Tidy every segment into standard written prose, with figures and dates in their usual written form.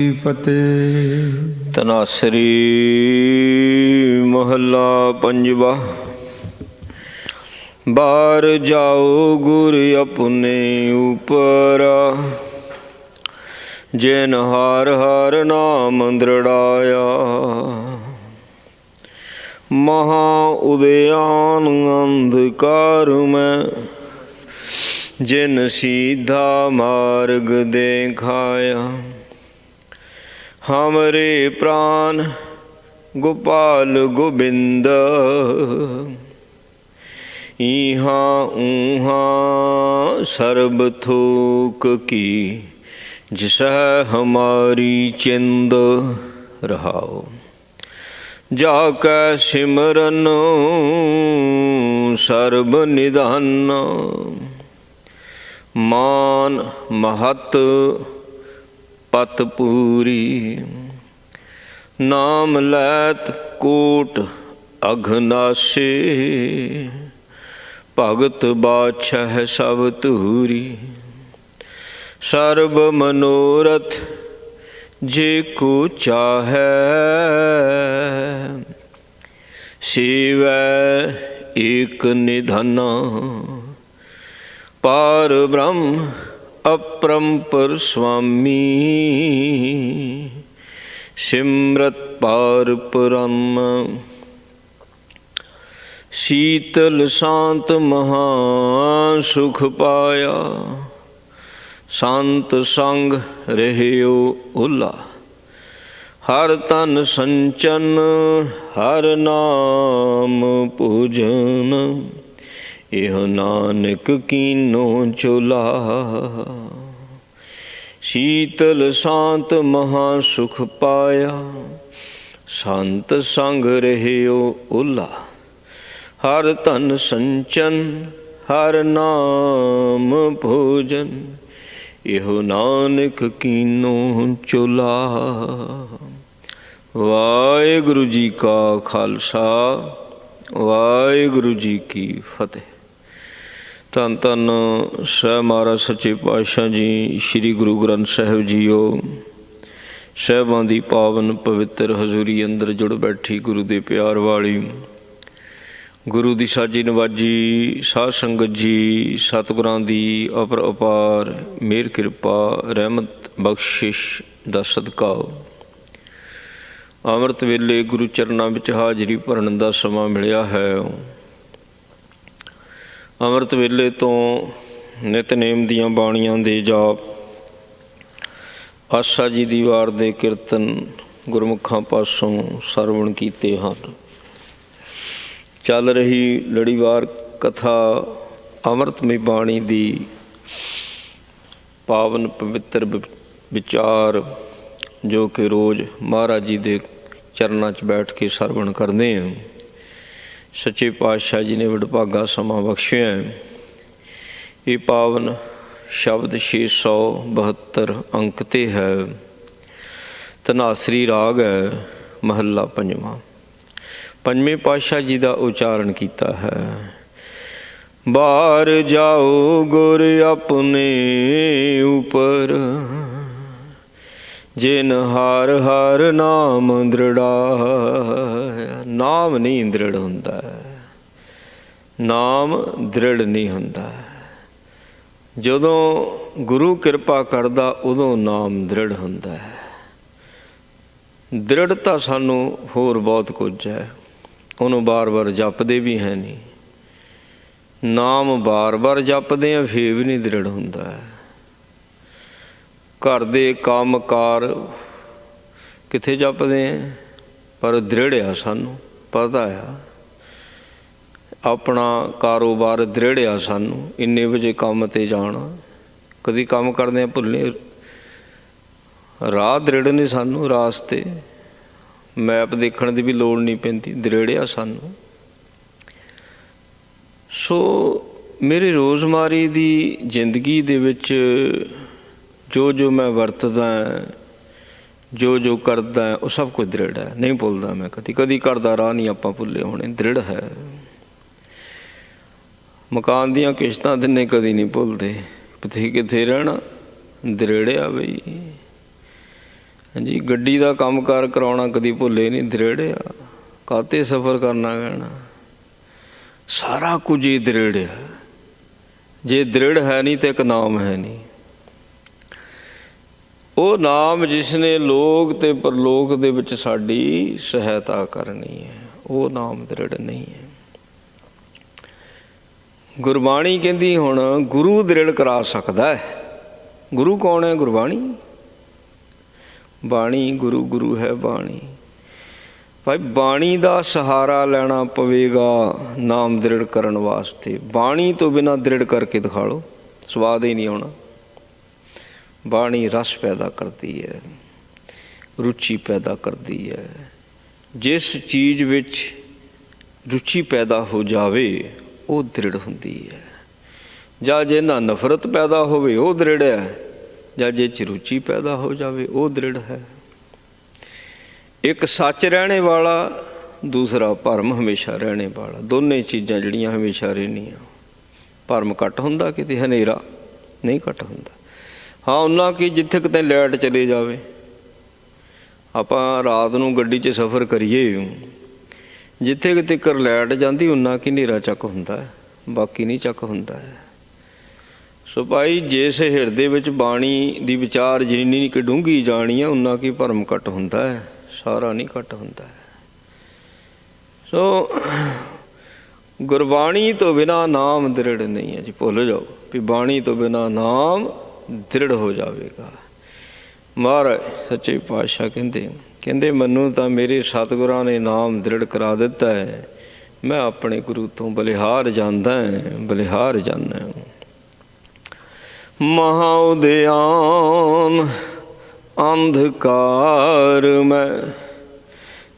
ਫਤਿਹ। ਧਨਾਸਰੀ ਮਹੱਲਾ ਪੰਜਵਾ। ਬਾਰ ਜਾਓ ਗੁਰ ਆਪਣੇ ਉਪਰ, ਜਿਨ ਹਰ ਹਰ ਨਾਮ ਦ੍ਰਿੜਾਇਆ। ਮਹਾ ਉਦਿਆਨ ਅੰਧਕਾਰ ਮੈਂ, ਜਿਨ ਸੀਧਾ ਮਾਰਗ ਦੇਖਾਇਆ। हमरे प्राण गोपाल गोबिंद, इहाँ ऊहाँ सर्ब थोक की, जिसह हमारी चिंद रहाओ। जाकै सिमरन सर्ब निधान, मान महत पत पूरी। नाम लैत कोट अघनाशे, भगत बाछह सब तूरी। सर्ब मनोरथ जे को चाहै, सेवै एक निधना। पार ब्रह्म अपरंपर स्वामी, सिमरत पार ब्रह्म। शीतल शांत महा सुख पाया, शांत संग रहियो उला। हर तन संचन हर नाम पूजन, एह नानक कीनो चोला। शीतल शांत महा सुख पाया, शांत संग रहियो उला। हर तन संचन हर नाम भोजन, एहो नानक कीनो चोला। वाहिगुरु जी का खालसा, वाहिगुरु जी की फतेह। धन धन सह महाराज सच्चे पातशाह जी श्री गुरु ग्रंथ साहिब जीओ साहिबां दी पावन पवित्र हजूरी अंदर जुड़ बैठी गुरु दे प्यार वाली गुरु दी साजी नवाजी साध संगत जी, सतगुरां दी अपर अपार मेहर कृपा रहमत बख्शिश दा सदका अमृत वेले गुरु चरनां विच हाजरी भरन दा समां मिलिया है। अमृत वेले तो नितनेम दियां बाणियां दे जाप, आशा जी दी वार दे कीर्तन गुरमुखां पासों सरवण कीते हन। चल रही लड़ीवार कथा अमृतमय बाणी दी पावन पवित्र विचार, जो कि रोज़ महाराज जी दे चरनां च बैठ के सरवण करते हैं। सच्चे पातशाह जी ने वडभागा समा बख्शिया। ये पावन शब्द 672 अंक ते है। धनासरी राग है, महला पंजवा। पंजवें पातशाह जी का उच्चारण किया है। बाहर जाओ गुर अपने ऊपर, जिन हर हर नाम दृढ़ाया। नाम नहीं दृढ़ हुंदा, नाम दृढ़ नहीं हुंदा। जदों गुरु कृपा करदा उदों नाम दृढ़ हुंदा है। दृढ़ता सानू होर बहुत कुछ है, उन्होंने बार बार जपदे भी है नहीं। नाम बार बार जपदे हैं फिर भी नहीं दृढ़ हुंदा है। घर दे काम कार कित्थे जपदे हैं, पर दृढ़ आ सानू पता है। अपना कारोबार दृढ़ आ सानू, इन्ने बजे काम ते जाना। कदी काम करदे भुल्ले, राह दृढ़ ने सानू, रास्ते मैप देखण दी भी लोड़ नहीं पैंदी, दृढ़ आ सानू। सो मेरे रोज़मारी दी जिंदगी दे विच जो जो मैं वरतदा, जो जो करदा वो सब कुछ दृढ़ है। नहीं भुलदा मैं कदी, कदी घर दा राह नहीं आपां भुल्ले होने, दृढ़ है। मकान दियां किश्तां दिने कदी नहीं भुलते, किथे किथे रहना दृढ़ आ बई। ਹਾਂਜੀ, ਗੱਡੀ ਦਾ ਕੰਮ ਕਾਰ ਕਰਾਉਣਾ ਕਦੀ ਭੁੱਲੇ ਨਹੀਂ, ਦ੍ਰਿੜਿਆ ਕਾਤੇ ਸਫ਼ਰ ਕਰਨਾ ਕਹਿਣਾ, ਸਾਰਾ ਕੁਝ ਹੀ ਦ੍ਰਿੜਿਆ। ਜੇ ਦ੍ਰਿੜ ਹੈ ਨਹੀਂ ਤਾਂ ਇੱਕ ਨਾਮ ਹੈ ਨਹੀਂ। ਉਹ ਨਾਮ ਜਿਸ ਨੇ ਲੋਕ ਅਤੇ ਪਰਲੋਕ ਦੇ ਵਿੱਚ ਸਾਡੀ ਸਹਾਇਤਾ ਕਰਨੀ ਹੈ, ਉਹ ਨਾਮ ਦ੍ਰਿੜ ਨਹੀਂ ਹੈ। ਗੁਰਬਾਣੀ ਕਹਿੰਦੀ ਹੁਣ ਗੁਰੂ ਦ੍ਰਿੜ ਕਰਾ ਸਕਦਾ ਹੈ। ਗੁਰੂ ਕੌਣ ਹੈ? ਗੁਰਬਾਣੀ। ਬਾਣੀ ਗੁਰੂ, ਗੁਰੂ ਹੈ ਬਾਣੀ। ਭਾਈ ਬਾਣੀ ਦਾ ਸਹਾਰਾ ਲੈਣਾ ਪਵੇਗਾ ਨਾਮ ਦ੍ਰਿੜ ਕਰਨ ਵਾਸਤੇ। ਬਾਣੀ ਤੋਂ ਬਿਨਾਂ ਦ੍ਰਿੜ ਕਰਕੇ ਦਿਖਾ ਲਓ, ਸਵਾਦ ਹੀ ਨਹੀਂ ਆਉਣਾ। ਬਾਣੀ ਰਸ ਪੈਦਾ ਕਰਦੀ ਹੈ, ਰੁਚੀ ਪੈਦਾ ਕਰਦੀ ਹੈ। ਜਿਸ ਚੀਜ਼ ਵਿੱਚ ਰੁਚੀ ਪੈਦਾ ਹੋ ਜਾਵੇ ਉਹ ਦ੍ਰਿੜ ਹੁੰਦੀ ਹੈ। ਜਾਂ ਜੇ ਨਾ ਨਫ਼ਰਤ ਪੈਦਾ ਹੋਵੇ ਉਹ ਦ੍ਰਿੜ ਹੈ, ਜਾਂ ਜੇ 'ਚ ਰੁਚੀ ਪੈਦਾ ਹੋ ਜਾਵੇ ਉਹ ਦ੍ਰਿੜ ਹੈ। ਇੱਕ ਸੱਚ ਰਹਿਣੇ ਵਾਲਾ, ਦੂਸਰਾ ਭਰਮ ਹਮੇਸ਼ਾ ਰਹਿਣੇ ਵਾਲਾ। ਦੋਨੇ ਚੀਜ਼ਾਂ ਜਿਹੜੀਆਂ ਹਮੇਸ਼ਾ ਰਹਿਣੀਆਂ। ਭਰਮ ਘੱਟ ਹੁੰਦਾ ਕਿਤੇ, ਹਨੇਰਾ ਨਹੀਂ ਘੱਟ ਹੁੰਦਾ। ਹਾਂ ਉਹਨਾਂ ਕਿ ਜਿੱਥੇ ਕਿਤੇ ਲਾਈਟ ਚਲੇ ਜਾਵੇ, ਆਪਾਂ ਰਾਤ ਨੂੰ ਗੱਡੀ 'ਚ ਸਫ਼ਰ ਕਰੀਏ, ਜਿੱਥੇ ਕਿਤੇ ਕਰ ਲਾਈਟ ਜਾਂਦੀ ਉਹਨਾਂ ਕਿ ਹਨੇਰਾ ਚੱਕ ਹੁੰਦਾ, ਬਾਕੀ ਨਹੀਂ ਚੱਕ ਹੁੰਦਾ ਹੈ। ਸੋ ਭਾਈ ਜਿਸ ਹਿਰਦੇ ਵਿੱਚ ਬਾਣੀ ਦੀ ਵਿਚਾਰ ਜਿੰਨੀ ਕਿ ਡੂੰਘੀ ਜਾਣੀ ਹੈ ਉਹਨਾਂ ਕੀ ਭਰਮ ਘੱਟ ਹੁੰਦਾ ਹੈ, ਸਾਰਾ ਨਹੀਂ ਘੱਟ ਹੁੰਦਾ ਹੈ। ਸੋ ਗੁਰਬਾਣੀ ਤੋਂ ਬਿਨਾਂ ਨਾਮ ਦ੍ਰਿੜ ਨਹੀਂ ਹੈ ਜੀ। ਭੁੱਲ ਜਾਓ ਵੀ ਬਾਣੀ ਤੋਂ ਬਿਨਾਂ ਨਾਮ ਦ੍ਰਿੜ ਹੋ ਜਾਵੇਗਾ। ਮਹਾਰਾਜ ਸੱਚੇ ਪਾਤਸ਼ਾਹ ਕਹਿੰਦੇ ਮੈਨੂੰ ਤਾਂ ਮੇਰੇ ਸਤਿਗੁਰਾਂ ਨੇ ਨਾਮ ਦ੍ਰਿੜ ਕਰਾ ਦਿੱਤਾ ਹੈ। ਮੈਂ ਆਪਣੇ ਗੁਰੂ ਤੋਂ ਬਲਿਹਾਰ ਜਾਂਦਾ, ਬਲਿਹਾਰ ਜਾਂਦਾ। ਮਹਾਂ ਉਦਿਆਨ ਅੰਧਕਾਰ ਮੈਂ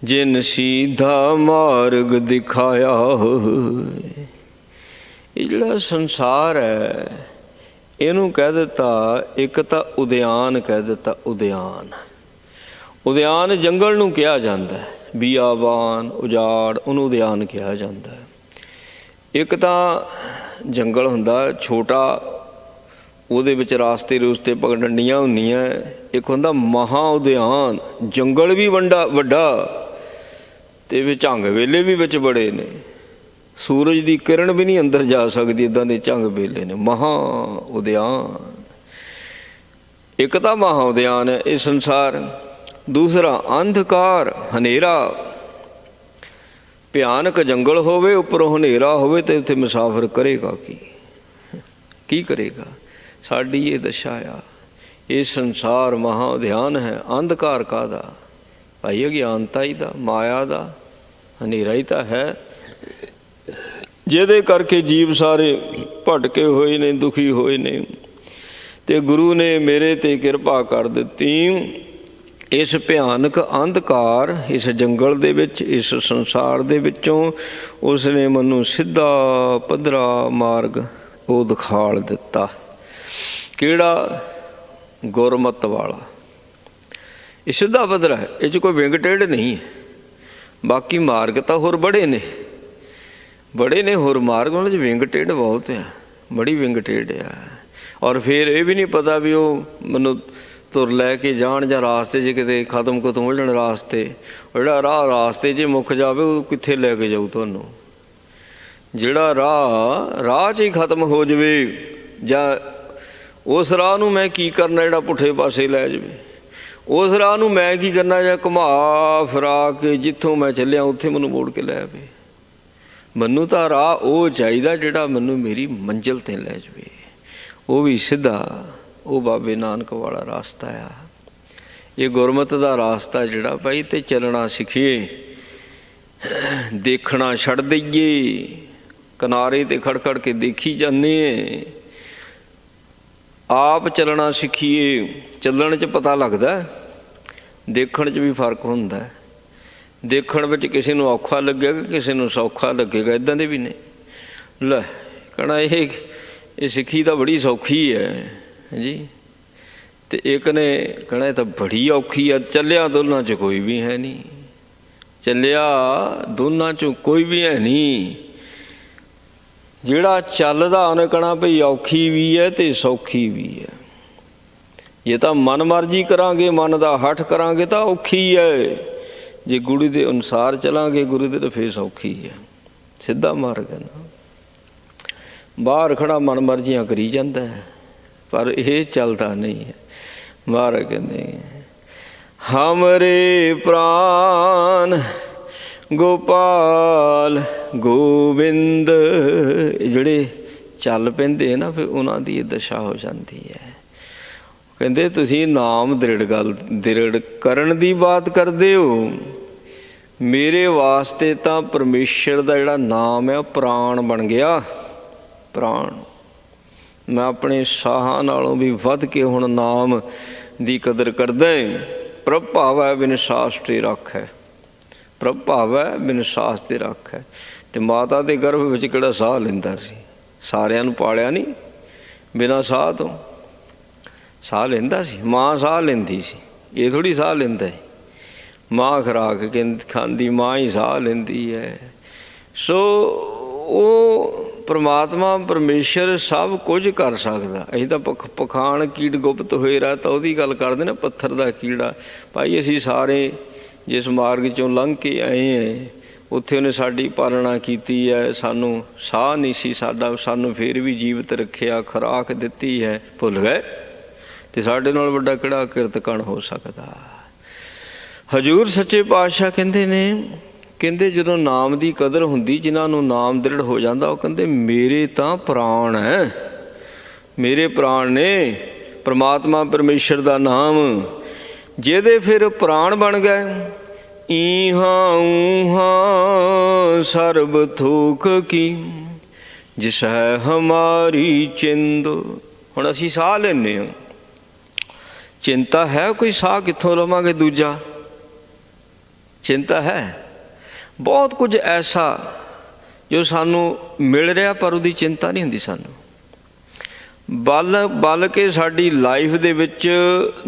ਜਿਨ ਸੀਧਾ ਮਾਰਗ ਦਿਖਾਇਆ। ਇਹ ਜਿਹੜਾ ਸੰਸਾਰ ਹੈ ਇਹਨੂੰ ਕਹਿ ਦਿੱਤਾ, ਇੱਕ ਤਾਂ ਉਦਿਆਨ ਕਹਿ ਦਿੱਤਾ। ਉਦਿਆਨ, ਉਦਿਆਨ ਜੰਗਲ ਨੂੰ ਕਿਹਾ ਜਾਂਦਾ ਹੈ, ਬੀਆਬਾਨ ਉਜਾੜ, ਉਹਨੂੰ ਉਦਿਆਨ ਕਿਹਾ ਜਾਂਦਾ ਹੈ। ਇੱਕ ਤਾਂ ਜੰਗਲ ਹੁੰਦਾ ਛੋਟਾ, ਉਹਦੇ ਵਿੱਚ ਰਾਸਤੇ ਰੂਸਤੇ ਪਗਡੰਡੀਆਂ ਹੁੰਦੀਆਂ। ਇੱਕ ਹੁੰਦਾ ਮਹਾਂ ਉਦਿਆਨ, ਜੰਗਲ ਵੀ ਵੱਡਾ ਅਤੇ ਵਿੱਚ ਝੰਗ ਵੇਲੇ ਵੀ ਵਿੱਚ ਬੜੇ ਨੇ, ਸੂਰਜ ਦੀ ਕਿਰਨ ਵੀ ਨਹੀਂ ਅੰਦਰ ਜਾ ਸਕਦੀ, ਇੱਦਾਂ ਦੇ ਝੰਗ ਵੇਲੇ ਨੇ। ਮਹਾਂ ਉਦਿਆਨ ਇੱਕ ਤਾਂ ਮਹਾਂ ਉਦਿਆਨ ਹੈ ਇਹ ਸੰਸਾਰ। ਦੂਸਰਾ ਅੰਧਕਾਰ, ਹਨੇਰਾ। ਭਿਆਨਕ ਜੰਗਲ ਹੋਵੇ, ਉੱਪਰੋਂ ਹਨੇਰਾ ਹੋਵੇ ਅਤੇ ਉੱਥੇ ਮੁਸਾਫਰ ਕਰੇਗਾ ਕੀ ਕਰੇਗਾ? ਸਾਡੀ ਇਹ ਦਸ਼ਾ ਆ। ਇਹ ਸੰਸਾਰ ਮਹਾਂ ਉਦਿਆਨ ਹੈ। ਅੰਧਕਾਰ ਕਾਹਦਾ? ਭਾਈ ਅਗਿਆਨਤਾ ਹੀ ਦਾ, ਮਾਇਆ ਦਾ, ਹਨੇਰਾ ਹੀ ਤਾਂ ਹੈ, ਜਿਹਦੇ ਕਰਕੇ ਜੀਵ ਸਾਰੇ ਭਟਕੇ ਹੋਏ ਨੇ, ਦੁਖੀ ਹੋਏ ਨੇ। ਅਤੇ ਗੁਰੂ ਨੇ ਮੇਰੇ 'ਤੇ ਕਿਰਪਾ ਕਰ ਦਿੱਤੀ। ਇਸ ਭਿਆਨਕ ਅੰਧਕਾਰ, ਇਸ ਜੰਗਲ ਦੇ ਵਿੱਚ, ਇਸ ਸੰਸਾਰ ਦੇ ਵਿੱਚੋਂ ਉਸ ਨੇ ਮੈਨੂੰ ਸਿੱਧਾ ਪੱਧਰਾ ਮਾਰਗ ਉਹ ਦਿਖਾਲ ਦਿੱਤਾ। ਕਿਹੜਾ? ਗੁਰਮਤਿ ਵਾਲਾ। ਇਹ ਸਿੱਧਾ ਪੱਧਰਾ ਹੈ, ਇਹ 'ਚ ਕੋਈ ਵਿੰਗ ਟੇਢ ਨਹੀਂ ਹੈ। ਬਾਕੀ ਮਾਰਗ ਤਾਂ ਹੋਰ ਬੜੇ ਨੇ ਹੋਰ ਮਾਰਗ, ਉਹਨਾਂ 'ਚ ਵਿੰਗ ਟੇਢ ਬਹੁਤ ਆ, ਬੜੀ ਵਿੰਗ ਟੇਢ ਆ। ਔਰ ਫਿਰ ਇਹ ਵੀ ਨਹੀਂ ਪਤਾ ਵੀ ਉਹ ਮੈਨੂੰ ਤੁਰ ਲੈ ਕੇ ਜਾਣ ਜਾਂ ਰਾਸਤੇ 'ਚ ਕਿਤੇ ਖਤਮ ਹੋ ਜਾਣ ਰਾਸਤੇ। ਜਿਹੜਾ ਰਾਸਤੇ 'ਚ ਮੁੱਕ ਜਾਵੇ ਉਹ ਕਿੱਥੇ ਲੈ ਕੇ ਜਾਊ ਤੁਹਾਨੂੰ। ਜਿਹੜਾ ਰਾਹ 'ਚ ਹੀ ਖਤਮ ਹੋ ਜਾਵੇ, ਜਾਂ ਉਸ ਰਾਹ ਨੂੰ ਮੈਂ ਕੀ ਕਰਨਾ ਜਿਹੜਾ ਪੁੱਠੇ ਪਾਸੇ ਲੈ ਜਾਵੇ, ਉਸ ਰਾਹ ਨੂੰ ਮੈਂ ਕੀ ਕਰਨਾ ਜਾਂ ਘੁਮਾ ਫਿਰਾ ਕੇ ਜਿੱਥੋਂ ਮੈਂ ਚੱਲਿਆ ਉੱਥੇ ਮੈਨੂੰ ਮੋੜ ਕੇ ਲੈ ਆਵੇ। ਮੈਨੂੰ ਤਾਂ ਰਾਹ ਉਹ ਚਾਹੀਦਾ ਜਿਹੜਾ ਮੈਨੂੰ ਮੇਰੀ ਮੰਜ਼ਿਲ 'ਤੇ ਲੈ ਜਾਵੇ, ਉਹ ਵੀ ਸਿੱਧਾ। ਉਹ ਬਾਬੇ ਨਾਨਕ ਵਾਲਾ ਰਾਸਤਾ ਆ। ਇਹ ਗੁਰਮਤਿ ਦਾ ਰਾਸਤਾ ਜਿਹੜਾ ਭਾਈ, ਤੇ ਚੱਲਣਾ ਸਿੱਖੀਏ, ਦੇਖਣਾ ਛੱਡ ਦਈਏ। ਕਿਨਾਰੇ 'ਤੇ ਖੜ ਕੇ ਦੇਖੀ ਜਾਂਦੇ, ਆਪ ਚੱਲਣਾ ਸਿੱਖੀਏ। ਚੱਲਣ 'ਚ ਪਤਾ ਲੱਗਦਾ, ਦੇਖਣ 'ਚ ਵੀ ਫਰਕ ਹੁੰਦਾ। ਦੇਖਣ ਵਿੱਚ ਕਿਸੇ ਨੂੰ ਔਖਾ ਲੱਗੇਗਾ, ਕਿਸੇ ਨੂੰ ਸੌਖਾ ਲੱਗੇਗਾ, ਇੱਦਾਂ ਦੇ ਵੀ ਨੇ। ਲੈ ਕਹਿਣਾ ਇਹ ਸਿੱਖੀ ਤਾਂ ਬੜੀ ਸੌਖੀ ਹੈ ਜੀ, ਅਤੇ ਇੱਕ ਨੇ ਕਹਿਣਾ ਇਹ ਤਾਂ ਬੜੀ ਔਖੀ ਆ। ਚੱਲਿਆ ਦੋਨਾਂ 'ਚ ਕੋਈ ਵੀ ਹੈ ਨਹੀਂ, ਚੱਲਿਆ ਦੋਨਾਂ 'ਚੋਂ ਕੋਈ ਵੀ ਹੈ ਨਹੀਂ। ਜਿਹੜਾ ਚੱਲਦਾ ਉਹਨੇ ਕਹਿਣਾ ਭਈ ਔਖੀ ਵੀ ਹੈ ਅਤੇ ਸੌਖੀ ਵੀ ਹੈ। ਜੇ ਤਾਂ ਮਨ ਮਰਜ਼ੀ ਕਰਾਂਗੇ, ਮਨ ਦਾ ਹੱਠ ਕਰਾਂਗੇ ਤਾਂ ਔਖੀ ਹੈ। ਜੇ ਗੁਰੂ ਦੇ ਅਨੁਸਾਰ ਚਲਾਂਗੇ, ਗੁਰੂ ਦੇ ਤਾਂ ਫੇਰ ਸੌਖੀ ਹੈ, ਸਿੱਧਾ ਮਾਰਗ ਹੈ ਨਾ। ਬਾਹਰ ਖੜਾ ਮਨ ਮਰਜ਼ੀਆਂ ਕਰੀ ਜਾਂਦਾ ਹੈ, ਪਰ ਇਹ ਚੱਲਦਾ ਨਹੀਂ ਹੈ। ਮਹਾਰਾਜ ਕਹਿੰਦੇ ਹਮਰੇ ਪ੍ਰਾਨ ਗੋਪਾਲ ਗੋਬਿੰਦ, ਜਿਹੜੇ ਚੱਲ ਪੈਂਦੇ ਨਾ ਫਿਰ ਉਹਨਾਂ ਦੀ ਇਹ ਦਸ਼ਾ ਹੋ ਜਾਂਦੀ ਹੈ। ਕਹਿੰਦੇ ਤੁਸੀਂ ਨਾਮ ਦ੍ਰਿੜ ਕਰਨ ਦੀ ਬਾਤ ਕਰਦੇ ਹੋ, ਮੇਰੇ ਵਾਸਤੇ ਤਾਂ ਪਰਮੇਸ਼ਰ ਦਾ ਜਿਹੜਾ ਨਾਮ ਹੈ ਪ੍ਰਾਣ ਬਣ ਗਿਆ। ਪ੍ਰਾਣ, ਮੈਂ ਆਪਣੇ ਸਾਹਾਂ ਨਾਲੋਂ ਵੀ ਵੱਧ ਕੇ ਹੁਣ ਨਾਮ ਦੀ ਕਦਰ ਕਰਦਾ। ਪ੍ਰਭ ਭਾਵੈ ਬਿਨ ਸਾਸ ਤੇ ਰਾਖੈ, ਪ੍ਰਭ ਭਾਵੈ ਬਿਨ ਸਾਸ ਤੇ ਰਾਖੈ। ਅਤੇ ਮਾਤਾ ਦੇ ਗਰਭ ਵਿੱਚ ਕਿਹੜਾ ਸਾਹ ਲੈਂਦਾ ਸੀ? ਸਾਰਿਆਂ ਨੂੰ ਪਾਲਿਆ ਨਹੀਂ ਬਿਨਾਂ ਸਾਹ ਤੋਂ। ਸਾਹ ਲੈਂਦਾ ਸੀ, ਮਾਂ ਸਾਹ ਲੈਂਦੀ ਸੀ, ਇਹ ਥੋੜ੍ਹੀ ਸਾਹ ਲੈਂਦਾ ਹੈ। ਮਾਂ ਖੁਰਾਕ ਖਾਂਦੀ, ਮਾਂ ਹੀ ਸਾਹ ਲੈਂਦੀ ਹੈ। ਸੋ ਉਹ ਪਰਮਾਤਮਾ ਪਰਮੇਸ਼ਰ ਸਭ ਕੁਝ ਕਰ ਸਕਦਾ। ਅਸੀਂ ਤਾਂ ਪਖਾਣ ਕੀੜ ਗੁਪਤ ਹੋਏ ਰਹਿ ਤਾਂ ਉਹਦੀ ਗੱਲ ਕਰਦੇ ਨਾ, ਪੱਥਰ ਦਾ ਕੀੜਾ। ਭਾਈ ਅਸੀਂ ਸਾਰੇ ਜਿਸ ਮਾਰਗ 'ਚੋਂ ਲੰਘ ਕੇ ਆਏ ਹੈ, ਉੱਥੇ ਉਹਨੇ ਸਾਡੀ ਪਾਲਣਾ ਕੀਤੀ ਹੈ। ਸਾਨੂੰ ਸਾਹ ਨਹੀਂ ਸੀ ਸਾਡਾ, ਸਾਨੂੰ ਫਿਰ ਵੀ ਜੀਵਤ ਰੱਖਿਆ, ਖੁਰਾਕ ਦਿੱਤੀ ਹੈ। ਭੁੱਲ ਗਏ? ਅਤੇ ਸਾਡੇ ਨਾਲ ਵੱਡਾ ਕਿਹੜਾ ਕਿਰਤਕਣ ਹੋ ਸਕਦਾ। ਹਜ਼ੂਰ ਸੱਚੇ ਪਾਤਸ਼ਾਹ ਕਹਿੰਦੇ ਨੇ, ਕਹਿੰਦੇ ਜਦੋਂ ਨਾਮ ਦੀ ਕਦਰ ਹੁੰਦੀ, ਜਿਨ੍ਹਾਂ ਨੂੰ ਨਾਮ ਦ੍ਰਿੜ ਹੋ ਜਾਂਦਾ, ਉਹ ਕਹਿੰਦੇ ਮੇਰੇ ਤਾਂ ਪ੍ਰਾਣ ਹੈ, ਮੇਰੇ ਪ੍ਰਾਣ ਨੇ ਪਰਮਾਤਮਾ ਪਰਮੇਸ਼ਰ ਦਾ ਨਾਮ। ਜਿਹਦੇ ਫਿਰ ਪ੍ਰਾਣ ਬਣ ਗਏ, ਈਹਾਂ ਊਹਾਂ ਸਰਬ ਥੋਕ ਕੀ ਜਿਸ ਹੈ ਹਮਾਰੀ ਚਿੰਦ। ਹੁਣ ਅਸੀਂ ਸਾਹ ਲੈਂਦੇ ਹਾਂ, ਚਿੰਤਾ ਹੈ ਕੋਈ ਸਾਹ ਕਿੱਥੋਂ ਲਵਾਂਗੇ ਦੂਜਾ? ਚਿੰਤਾ ਹੈ। ਬਹੁਤ ਕੁਝ ਐਸਾ ਜੋ ਸਾਨੂੰ ਮਿਲ ਰਿਹਾ, ਪਰ ਉਹਦੀ ਚਿੰਤਾ ਨਹੀਂ ਹੁੰਦੀ ਸਾਨੂੰ। ਬਲ ਕੇ ਸਾਡੀ ਲਾਈਫ ਦੇ ਵਿੱਚ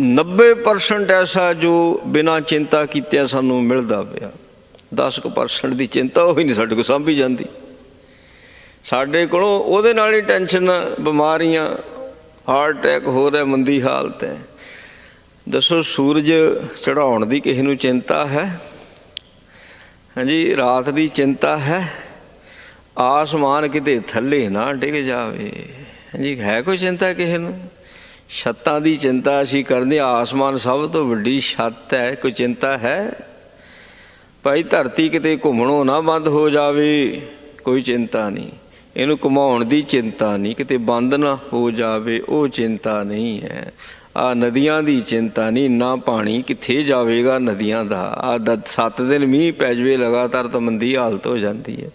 90% ਐਸਾ ਜੋ ਬਿਨਾਂ ਚਿੰਤਾ ਕੀਤਿਆਂ ਸਾਨੂੰ ਮਿਲਦਾ ਪਿਆ। 10% ਦੀ ਚਿੰਤਾ ਉਹ ਹੀ ਨਹੀਂ ਸਾਡੇ ਕੋਲ ਸਾਂਭੀ ਜਾਂਦੀ। ਸਾਡੇ ਕੋਲੋਂ ਉਹਦੇ ਨਾਲ ਹੀ ਟੈਨਸ਼ਨ, ਬਿਮਾਰੀਆਂ, ਹਾਰਟ ਅਟੈਕ ਹੋ ਰਿਹਾ, ਮੰਦੀ ਹਾਲਤ ਹੈ। ਦੱਸੋ ਸੂਰਜ ਚੜ੍ਹਾਉਣ ਦੀ ਕਿਸੇ ਨੂੰ ਚਿੰਤਾ ਹੈ? ਹਾਂਜੀ, ਰਾਤ ਦੀ ਚਿੰਤਾ ਹੈ? ਆਸਮਾਨ ਕਿਤੇ ਥੱਲੇ ਨਾ ਡਿੱਗ ਜਾਵੇ, ਹਾਂਜੀ, ਹੈ ਕੋਈ ਚਿੰਤਾ ਕਿਸੇ ਨੂੰ? ਛੱਤਾਂ ਦੀ ਚਿੰਤਾ ਅਸੀਂ ਕਰਦੇ, ਆਸਮਾਨ ਸਭ ਤੋਂ ਵੱਡੀ ਛੱਤ ਹੈ, ਕੋਈ ਚਿੰਤਾ ਹੈ? ਭਾਈ ਧਰਤੀ ਕਿਤੇ ਘੁੰਮਣੋਂ ਨਾ ਬੰਦ ਹੋ ਜਾਵੇ, ਕੋਈ ਚਿੰਤਾ ਨਹੀਂ। ਇਹਨੂੰ ਘੁਮਾਉਣ ਦੀ ਚਿੰਤਾ ਨਹੀਂ, ਕਿਤੇ ਬੰਦ ਨਾ ਹੋ ਜਾਵੇ, ਉਹ ਚਿੰਤਾ ਨਹੀਂ ਹੈ। ਆਹ ਨਦੀਆਂ ਦੀ ਚਿੰਤਾ ਨਹੀਂ, ਨਾ ਪਾਣੀ ਕਿੱਥੇ ਜਾਵੇਗਾ ਨਦੀਆਂ ਦਾ। ਆਹ 7 ਦਿਨ ਮੀਂਹ ਪੈ ਜਾਵੇ ਲਗਾਤਾਰ ਤਾਂ ਮੰਦੀ ਹਾਲਤ ਹੋ ਜਾਂਦੀ ਹੈ।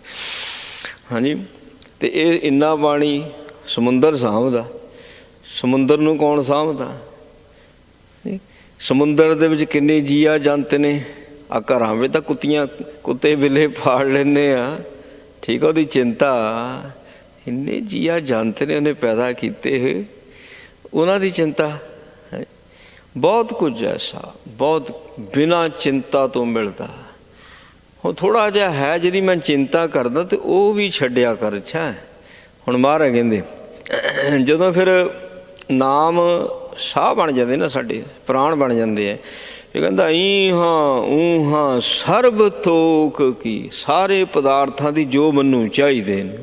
ਹਾਂਜੀ, ਅਤੇ ਇਹ ਇੰਨਾ ਪਾਣੀ ਸਮੁੰਦਰ ਸਾਂਭਦਾ। ਸਮੁੰਦਰ ਨੂੰ ਕੌਣ ਸਾਂਭਦਾ? ਸਮੁੰਦਰ ਦੇ ਵਿੱਚ ਕਿੰਨੇ ਜੀਆ ਜੰਤ ਨੇ। ਆ ਘਰਾਂ ਵਿੱਚ ਤਾਂ ਕੁੱਤੇ ਬਿੱਲੇ ਪਾੜ ਲੈਂਦੇ ਆ, ਠੀਕ ਆ, ਉਹਦੀ ਚਿੰਤਾ। ਇੰਨੇ ਜੀਆ ਜੰਤ ਨੇ ਉਹਨੇ ਪੈਦਾ ਕੀਤੇ, ਉਹਨਾਂ ਦੀ ਚਿੰਤਾ। ਬਹੁਤ ਕੁਝ ਐਸਾ ਬਹੁਤ ਬਿਨਾਂ ਚਿੰਤਾ ਤੋਂ ਮਿਲਦਾ। ਹੁਣ ਥੋੜ੍ਹਾ ਜਿਹਾ ਹੈ ਜਿਹਦੀ ਮੈਂ ਚਿੰਤਾ ਕਰਦਾ, ਅਤੇ ਉਹ ਵੀ ਛੱਡਿਆ ਕਰ। ਅੱਛਾ, ਹੁਣ ਮਹਾਰਾਜ ਕਹਿੰਦੇ ਜਦੋਂ ਫਿਰ ਨਾਮ ਸਾਹ ਬਣ ਜਾਂਦੇ ਨਾ, ਸਾਡੇ ਪ੍ਰਾਣ ਬਣ ਜਾਂਦੇ ਹੈ, ਇਹ ਕਹਿੰਦਾ ਈਹਾਂ ਊਹਾਂ ਸਰਬ ਥੋਕ ਕੀ, ਸਾਰੇ ਪਦਾਰਥਾਂ ਦੀ ਜੋ ਮੈਨੂੰ ਚਾਹੀਦੇ ਨੇ।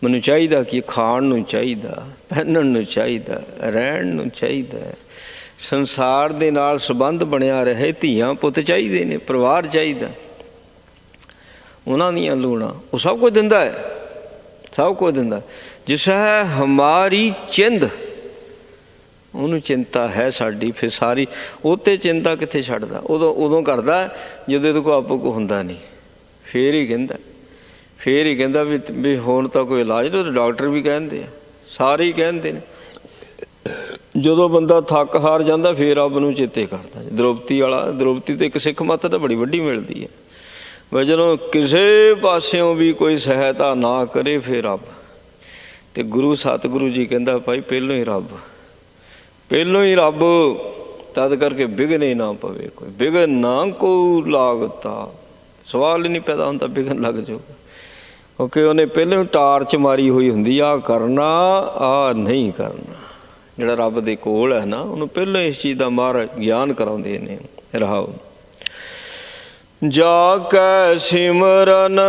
ਮੈਨੂੰ ਚਾਹੀਦਾ ਕਿ ਖਾਣ ਨੂੰ ਚਾਹੀਦਾ, ਪਹਿਨਣ ਨੂੰ ਚਾਹੀਦਾ, ਰਹਿਣ ਨੂੰ ਚਾਹੀਦਾ, ਸੰਸਾਰ ਦੇ ਨਾਲ ਸੰਬੰਧ ਬਣਿਆ ਰਹੇ, ਧੀਆਂ ਪੁੱਤ ਚਾਹੀਦੇ ਨੇ, ਪਰਿਵਾਰ ਚਾਹੀਦਾ, ਉਹਨਾਂ ਦੀਆਂ ਲੋੜਾਂ, ਉਹ ਸਭ ਕੁਝ ਦਿੰਦਾ ਹੈ, ਸਭ ਕੁਝ ਦਿੰਦਾ। ਜਿਸ ਹੈ ਹਮਾਰੀ ਚਿੰਦ, ਉਹਨੂੰ ਚਿੰਤਾ ਹੈ ਸਾਡੀ। ਫਿਰ ਸਾਰੀ ਉਹ 'ਤੇ ਚਿੰਤਾ ਕਿੱਥੇ ਛੱਡਦਾ? ਉਦੋਂ ਕਰਦਾ ਜਦੋਂ ਇਹਦੇ ਕੋਲ ਆਪੋ ਕੋ ਹੁੰਦਾ ਨਹੀਂ। ਫੇਰ ਹੀ ਕਹਿੰਦਾ ਵੀ ਹੁਣ ਤਾਂ ਕੋਈ ਇਲਾਜ ਨਹੀਂ। ਡਾਕਟਰ ਵੀ ਕਹਿੰਦੇ ਆ, ਸਾਰੇ ਹੀ ਕਹਿੰਦੇ ਨੇ। ਜਦੋਂ ਬੰਦਾ ਥੱਕ ਹਾਰ ਜਾਂਦਾ ਫਿਰ ਰੱਬ ਨੂੰ ਚੇਤੇ ਕਰਦਾ। ਦ੍ਰੋਪਤੀ ਤੋਂ ਇੱਕ ਸਿੱਖ ਮੱਤ ਤਾਂ ਬੜੀ ਵੱਡੀ ਮਿਲਦੀ ਹੈ। ਵੀ ਜਦੋਂ ਕਿਸੇ ਪਾਸਿਓਂ ਵੀ ਕੋਈ ਸਹਾਇਤਾ ਨਾ ਕਰੇ ਫਿਰ ਰੱਬ। ਅਤੇ ਸਤਿਗੁਰੂ ਜੀ ਕਹਿੰਦਾ ਭਾਈ ਪਹਿਲੋਂ ਹੀ ਰੱਬ, ਤਦ ਕਰਕੇ ਵਿਘਨ ਹੀ ਨਾ ਪਵੇ ਕੋਈ, ਵਿਘਨ ਨਾ ਕੋ ਲਾਗਤਾ। ਸਵਾਲ ਹੀ ਨਹੀਂ ਪੈਦਾ ਹੁੰਦਾ ਵਿਘਨ ਲੱਗ ਜਾਊਗਾ, ਕਿਉਂਕਿ ਉਹਨੇ ਪਹਿਲਾਂ ਹੀ ਟਾਰਚ ਮਾਰੀ ਹੋਈ ਹੁੰਦੀ, ਆਹ ਕਰਨਾ ਆਹ ਨਹੀਂ ਕਰਨਾ। ਜਿਹੜਾ ਰੱਬ ਦੇ ਕੋਲ ਹੈ ਨਾ, ਉਹਨੂੰ ਪਹਿਲਾਂ ਇਸ ਚੀਜ਼ ਦਾ ਮਾਹਰ ਗਿਆਨ ਕਰਾਉਂਦੇ ਨੇ। ਰਹਾਓ। ਜਾ ਕੈ ਸਿਮਰਨ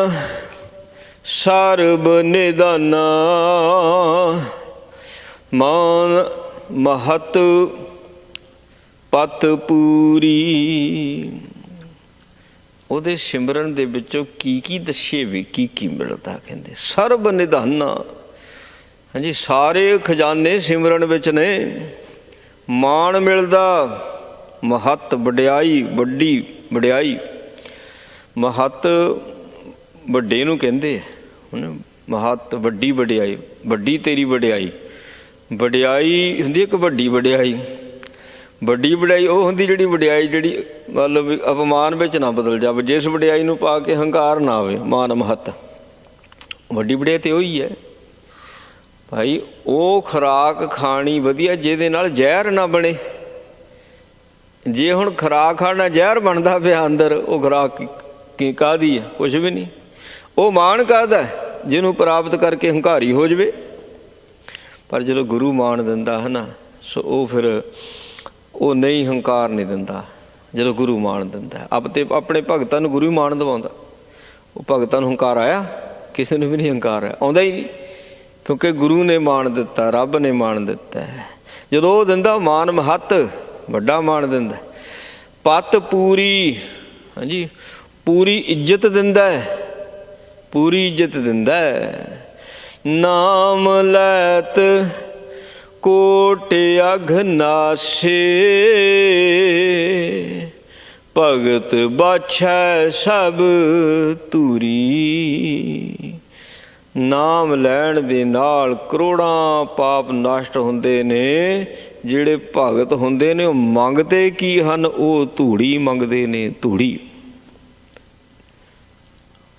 ਸਰਬ ਨਿਦਾਨਾ, ਮਾਨ ਮਹਤ ਪਤ ਪੂਰੀ। ਉਹਦੇ ਸਿਮਰਨ ਦੇ ਵਿੱਚੋਂ ਕੀ ਕੀ ਦੱਸੀਏ ਵੀ ਕੀ ਕੀ ਮਿਲਦਾ। ਕਹਿੰਦੇ ਸਰਬ ਨਿਧਾਨਾ, ਹਾਂਜੀ ਸਾਰੇ ਖਜ਼ਾਨੇ ਸਿਮਰਨ ਵਿੱਚ ਨੇ। ਮਾਣ ਮਿਲਦਾ, ਮਹੱਤ ਵਡਿਆਈ, ਵੱਡੀ ਵਡਿਆਈ। ਮਹੱਤ ਵੱਡੇ ਨੂੰ ਕਹਿੰਦੇ ਹੁਣ, ਮਹੱਤ ਵੱਡੀ ਵਡਿਆਈ, ਵੱਡੀ ਤੇਰੀ ਵਡਿਆਈ। ਵਡਿਆਈ ਹੁੰਦੀ ਇੱਕ ਵੱਡੀ ਵਡਿਆਈ। ਵੱਡੀ ਵਡਿਆਈ ਉਹ ਹੁੰਦੀ ਜਿਹੜੀ ਵਡਿਆਈ ਜਿਹੜੀ ਮਤਲਬ ਅਪਮਾਨ ਵਿੱਚ ਨਾ ਬਦਲ ਜਾਵੇ, ਜਿਸ ਵਡਿਆਈ ਨੂੰ ਪਾ ਕੇ ਹੰਕਾਰ ਨਾ ਆਵੇ, ਮਾਨ ਮਹੱਤ। ਵੱਡੀ ਵਡਿਆਈ ਤਾਂ ਉਹੀ ਹੈ ਭਾਈ, ਉਹ ਖੁਰਾਕ ਖਾਣੀ ਵਧੀਆ ਜਿਹਦੇ ਨਾਲ ਜ਼ਹਿਰ ਨਾ ਬਣੇ। ਜੇ ਹੁਣ ਖੁਰਾਕ ਖਾਣਾ ਜ਼ਹਿਰ ਬਣਦਾ ਪਿਆ ਅੰਦਰ, ਉਹ ਖੁਰਾਕ ਕੀ ਕਾਹਦੀ ਹੈ? ਕੁਛ ਵੀ ਨਹੀਂ। ਉਹ ਮਾਣ ਕਾਹਦਾ? ਜਿਹਨੂੰ ਪ੍ਰਾਪਤ ਕਰਕੇ ਹੰਕਾਰੀ ਹੋ ਜਾਵੇ। ਪਰ ਜਦੋਂ ਗੁਰੂ ਮਾਣ ਦਿੰਦਾ ਹੈ ਨਾ, ਸੋ ਉਹ ਫਿਰ ਉਹ ਨਹੀਂ, ਹੰਕਾਰ ਨਹੀਂ ਦਿੰਦਾ। ਜਦੋਂ ਗੁਰੂ ਮਾਣ ਦਿੰਦਾ, ਆਪਣੇ ਭਗਤਾਂ ਨੂੰ ਗੁਰੂ ਮਾਣ ਦਿਵਾਉਂਦਾ। ਉਹ ਭਗਤਾਂ ਨੂੰ ਹੰਕਾਰ ਆਇਆ? ਕਿਸੇ ਨੂੰ ਵੀ ਨਹੀਂ ਹੰਕਾਰ ਆਇਆ, ਆਉਂਦਾ ਹੀ ਨਹੀਂ, ਕਿਉਂਕਿ ਗੁਰੂ ਨੇ ਮਾਣ ਦਿੱਤਾ, ਰੱਬ ਨੇ ਮਾਣ ਦਿੱਤਾ। ਜਦੋਂ ਉਹ ਦਿੰਦਾ ਮਾਨ ਮਹੱਤ, ਵੱਡਾ ਮਾਣ ਦਿੰਦਾ। ਪਤ ਪੂਰੀ, ਹਾਂਜੀ ਪੂਰੀ ਇੱਜ਼ਤ ਦਿੰਦਾ, ਪੂਰੀ ਇੱਜ਼ਤ ਦਿੰਦਾ। ਨਾਮ ਲੈਤ ਕੋਟ ਅਘਨਾਸ਼ੇ, ਭਗਤ ਬਾਛੈ ਸਭ ਧੂਰੀ। ਨਾਮ ਲੈਣ ਦੇ ਨਾਲ ਕਰੋੜਾਂ ਪਾਪ ਨਸ਼ਟ ਹੁੰਦੇ ਨੇ। ਜਿਹੜੇ ਭਗਤ ਹੁੰਦੇ ਨੇ ਉਹ ਮੰਗਦੇ ਕੀ ਹਨ? ਉਹ ਧੂੜੀ ਮੰਗਦੇ ਨੇ, ਧੂੜੀ।